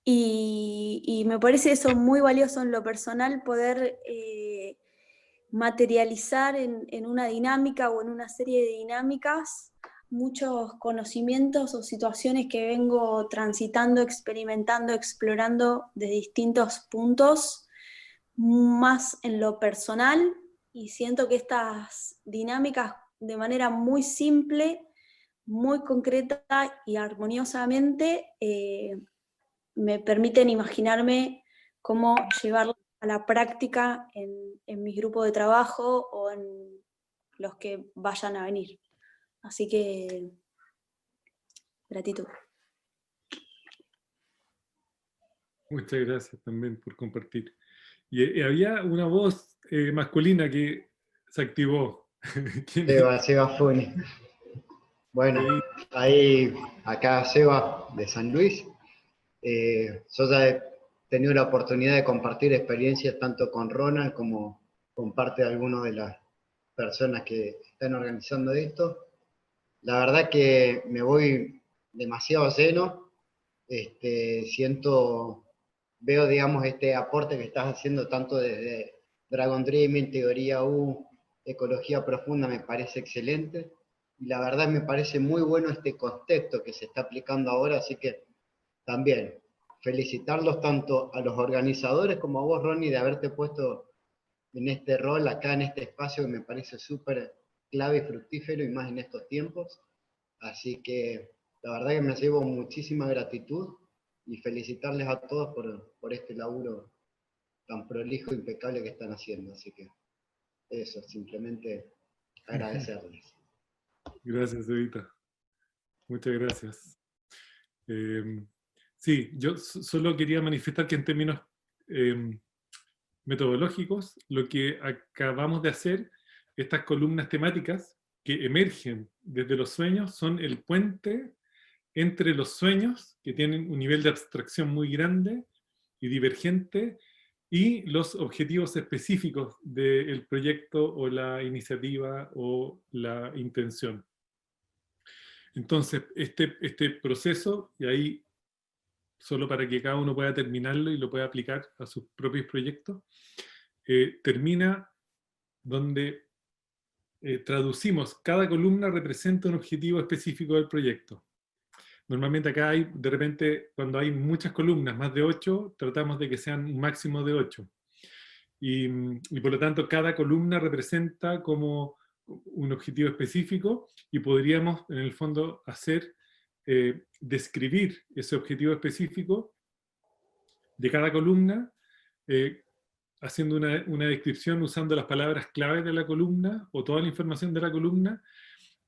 Y me parece eso muy valioso en lo personal, poder materializar en una dinámica o en una serie de dinámicas muchos conocimientos o situaciones que vengo transitando, experimentando, explorando de distintos puntos, más en lo personal, y siento que estas dinámicas de manera muy simple, muy concreta y armoniosamente me permiten imaginarme cómo llevarlo a la práctica en mi grupo de trabajo o en los que vayan a venir. Así que, gratitud. Muchas gracias también por compartir. Y había una voz masculina que se activó. Seba Funi. Bueno, acá Seba de San Luis. Yo ya he tenido la oportunidad de compartir experiencias tanto con Ronald como con parte de algunas de las personas que están organizando esto. La verdad que me voy demasiado lleno. Veo, digamos, este aporte que estás haciendo tanto desde Dragon Dreaming, Teoría U, Ecología Profunda, me parece excelente. Y la verdad me parece muy bueno este contexto que se está aplicando ahora, así que también felicitarlos tanto a los organizadores como a vos, Ronnie, de haberte puesto en este rol acá, en este espacio que me parece súper clave y fructífero, y más en estos tiempos. Así que la verdad que me llevo muchísima gratitud y felicitarles a todos por este laburo tan prolijo e impecable que están haciendo. Así que eso, simplemente agradecerles. Gracias, Evita. Muchas gracias. Sí, yo solo quería manifestar que en términos metodológicos, lo que acabamos de hacer, estas columnas temáticas que emergen desde los sueños, son el puente entre los sueños, que tienen un nivel de abstracción muy grande y divergente, y los objetivos específicos del proyecto o la iniciativa o la intención. Entonces, este proceso, y ahí solo para que cada uno pueda terminarlo y lo pueda aplicar a sus propios proyectos, termina donde traducimos, cada columna representa un objetivo específico del proyecto. Normalmente acá hay, de repente, cuando hay muchas columnas, más de 8, tratamos de que sean un máximo de 8. Y por lo tanto, cada columna representa como un objetivo específico y podríamos, en el fondo, describir ese objetivo específico de cada columna, haciendo una descripción usando las palabras claves de la columna o toda la información de la columna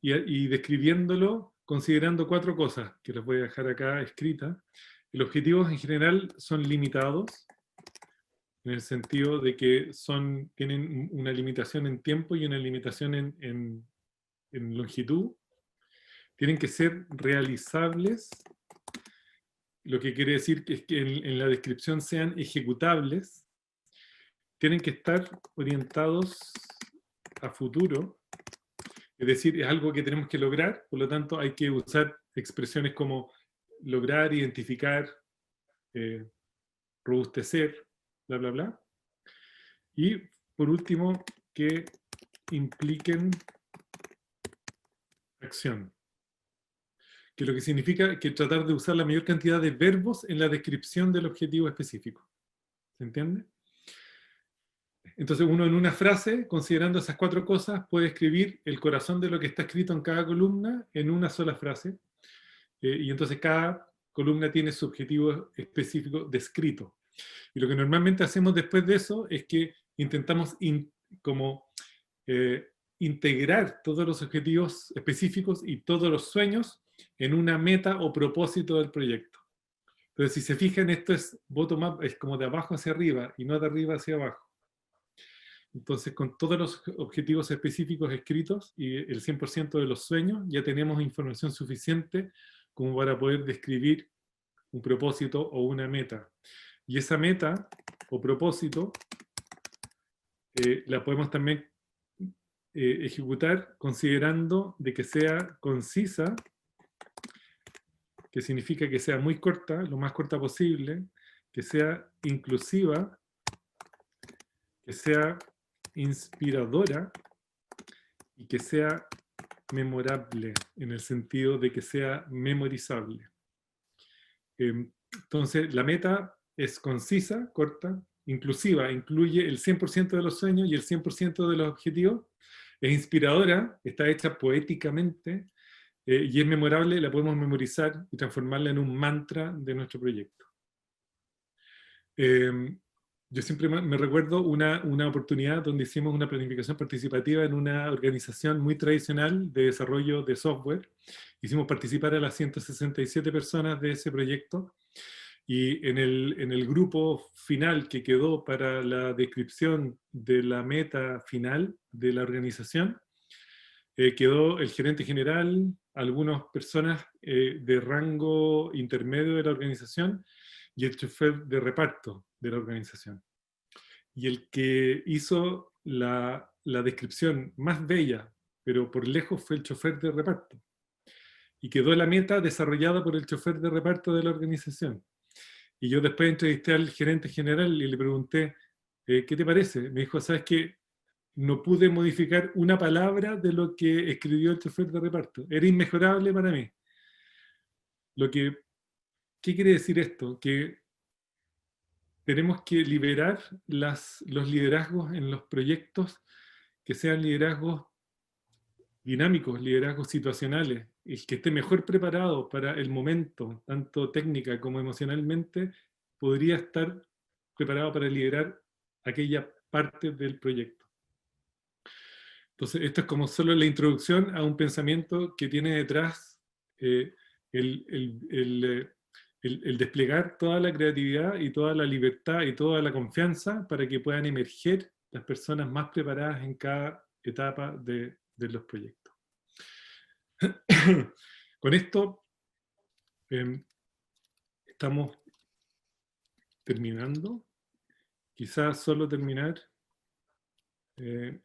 y describiéndolo considerando 4 cosas que les voy a dejar acá escritas. Los objetivos en general son limitados, en el sentido de que tienen una limitación en tiempo y una limitación en longitud. Tienen que ser realizables, lo que quiere decir que es que en la descripción sean ejecutables. Tienen que estar orientados a futuro, es decir, es algo que tenemos que lograr, por lo tanto hay que usar expresiones como lograr, identificar, robustecer, bla, bla, bla. Y por último, que impliquen acción. Que lo que significa que tratar de usar la mayor cantidad de verbos en la descripción del objetivo específico. ¿Se entiende? Entonces uno en una frase, considerando esas 4 cosas, puede escribir el corazón de lo que está escrito en cada columna en una sola frase. Y entonces cada columna tiene su objetivo específico descrito. Y lo que normalmente hacemos después de eso es que intentamos integrar todos los objetivos específicos y todos los sueños en una meta o propósito del proyecto. Entonces, si se fijan, esto es bottom-up, es como de abajo hacia arriba y no de arriba hacia abajo. Entonces, con todos los objetivos específicos escritos y el 100% de los sueños, ya tenemos información suficiente como para poder describir un propósito o una meta. Y esa meta o propósito la podemos también ejecutar considerando de que sea concisa, que significa que sea muy corta, lo más corta posible, que sea inclusiva, que sea inspiradora y que sea memorable, en el sentido de que sea memorizable. Entonces, la meta es concisa, corta, inclusiva, incluye el 100% de los sueños y el 100% de los objetivos. Es inspiradora, está hecha poéticamente, y es memorable, la podemos memorizar y transformarla en un mantra de nuestro proyecto. Yo siempre me recuerdo una oportunidad donde hicimos una planificación participativa en una organización muy tradicional de desarrollo de software. Hicimos participar a las 167 personas de ese proyecto, y en el grupo final que quedó para la descripción de la meta final de la organización, quedó el gerente general, algunas personas de rango intermedio de la organización y el chofer de reparto de la organización. Y el que hizo la descripción más bella, pero por lejos, fue el chofer de reparto. Y quedó la meta desarrollada por el chofer de reparto de la organización. Y yo después entrevisté al gerente general y le pregunté, ¿qué te parece? Me dijo, ¿sabes qué? No pude modificar una palabra de lo que escribió el chofer de reparto. Era inmejorable para mí. ¿Qué quiere decir esto? Que tenemos que liberar los liderazgos en los proyectos, que sean liderazgos dinámicos, liderazgos situacionales. El que esté mejor preparado para el momento, tanto técnica como emocionalmente, podría estar preparado para liderar aquella parte del proyecto. Entonces, esto es como solo la introducción a un pensamiento que tiene detrás el desplegar toda la creatividad y toda la libertad y toda la confianza para que puedan emerger las personas más preparadas en cada etapa de los proyectos. Con esto estamos terminando. quizás solo terminar. Me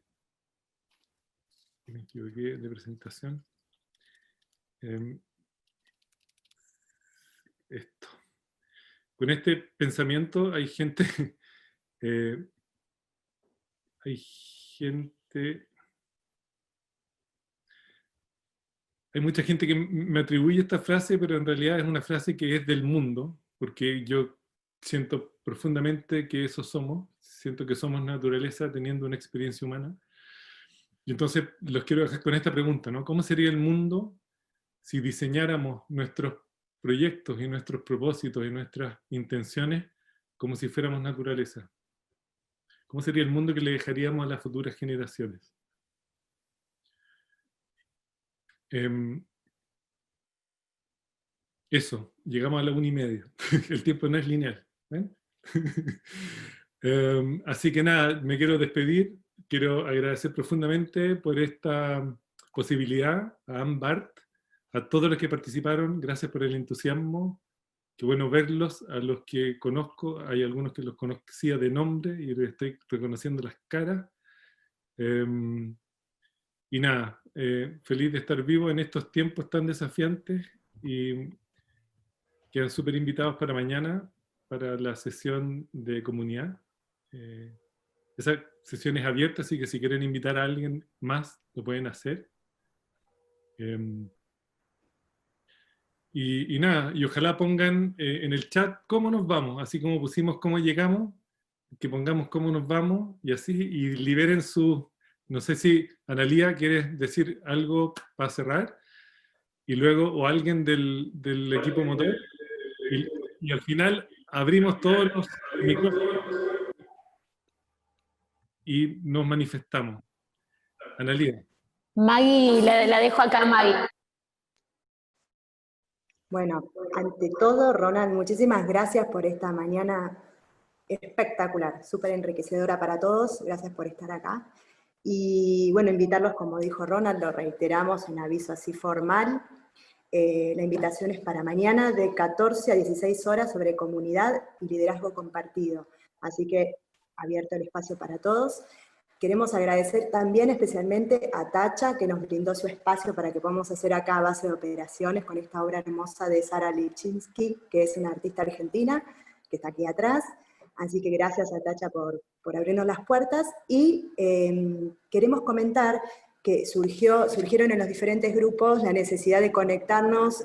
equivoqué de presentación. Esto. Con este pensamiento hay gente, hay mucha gente que me atribuye esta frase, pero en realidad es una frase que es del mundo, porque yo siento profundamente que eso somos, siento que somos naturaleza teniendo una experiencia humana. Y entonces los quiero dejar con esta pregunta, ¿no? ¿Cómo sería el mundo si diseñáramos nuestros proyectos y nuestros propósitos y nuestras intenciones como si fuéramos naturaleza? ¿Cómo sería el mundo que le dejaríamos a las futuras generaciones? Eso, llegamos a la 1:30. El tiempo no es lineal. ¿Ven? Así que nada, me quiero despedir. Quiero agradecer profundamente por esta posibilidad a Anne Bart, a todos los que participaron. Gracias por el entusiasmo. Qué bueno verlos, a los que conozco. Hay algunos que los conocía de nombre y estoy reconociendo las caras. Y nada, feliz de estar vivo en estos tiempos tan desafiantes y quedan súper invitados para mañana, para la sesión de comunidad. Esa sesión es abierta, así que si quieren invitar a alguien más, lo pueden hacer. Y nada, y ojalá pongan en el chat cómo nos vamos, así como pusimos cómo llegamos, que pongamos cómo nos vamos, y así, y liberen su... No sé si, Analía, ¿quieres decir algo para cerrar? Y luego, o alguien del equipo motor. Y al final abrimos todos los micrófonos y nos manifestamos. Analía. Maggie, la dejo acá, Maggie. Bueno, ante todo, Ronald, muchísimas gracias por esta mañana espectacular, súper enriquecedora para todos. Gracias por estar acá. Y bueno, invitarlos, como dijo Ronald, lo reiteramos, un aviso así formal. La invitación es para mañana de 14 a 16 horas sobre comunidad y liderazgo compartido. Así que abierto el espacio para todos. Queremos agradecer también especialmente a Tacha, que nos brindó su espacio para que podamos hacer acá base de operaciones con esta obra hermosa de Sara Lichinsky, que es una artista argentina, que está aquí atrás. Así que gracias a Tacha por abrirnos las puertas. Y queremos comentar que surgieron en los diferentes grupos la necesidad de conectarnos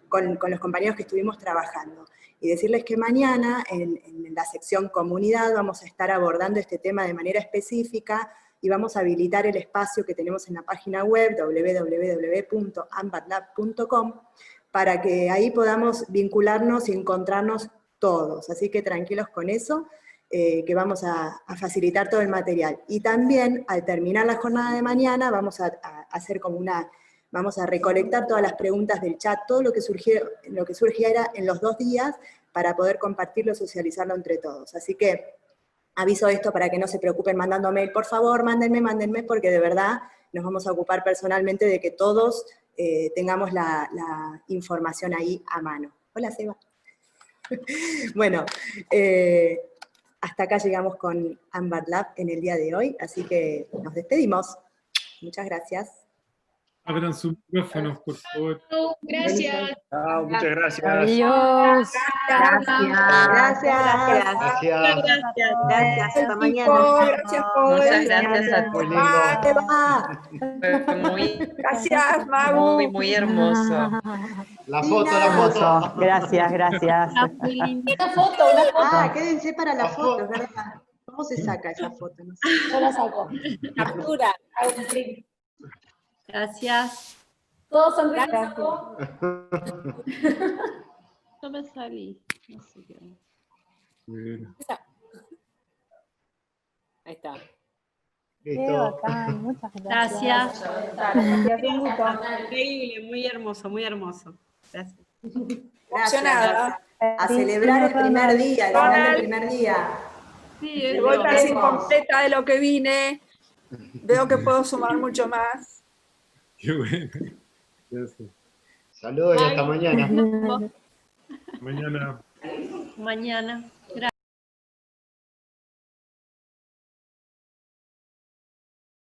con los compañeros que estuvimos trabajando. Y decirles que mañana, en la sección comunidad, vamos a estar abordando este tema de manera específica y vamos a habilitar el espacio que tenemos en la página web www.ambatlab.com para que ahí podamos vincularnos y encontrarnos todos. Así que tranquilos con eso, que vamos a facilitar todo el material. Y también, al terminar la jornada de mañana, vamos a hacer como vamos a recolectar todas las preguntas del chat, todo lo que surgiera en los 2 días, para poder compartirlo, socializarlo entre todos. Así que aviso esto para que no se preocupen mandando mail. Por favor, mándenme, porque de verdad nos vamos a ocupar personalmente de que todos tengamos la información ahí a mano. Hola, Seba. Bueno, hasta acá llegamos con AMBAT en el día de hoy, así que nos despedimos. Muchas gracias. Abran sus micrófonos, por favor. Gracias. Chao, muchas gracias. Adiós. Gracias. Hasta mañana. Gracias, Muchas gracias a Muy todos. lindo. Fue muy, Gracias, Magu. muy hermoso. La foto. Gracias. Una foto. Ah, quédense para la foto, es verdad. ¿Cómo se saca esa foto? No sé. Yo la saco. Captura. Hago un print. Gracias. Todos sonríen. Yo me salí. No sé qué. Bueno. Ahí está. Qué bacán, muchas Gracias. Gracias, un gusto. Increíble, muy hermoso. Gracias. Emocionada. A celebrar el primer día, el final del primer día. Sí, de vuelta así completa de lo que vine. Veo que puedo sumar mucho más. Qué bueno. Gracias. Saludos y hasta mañana. Mañana. Mañana.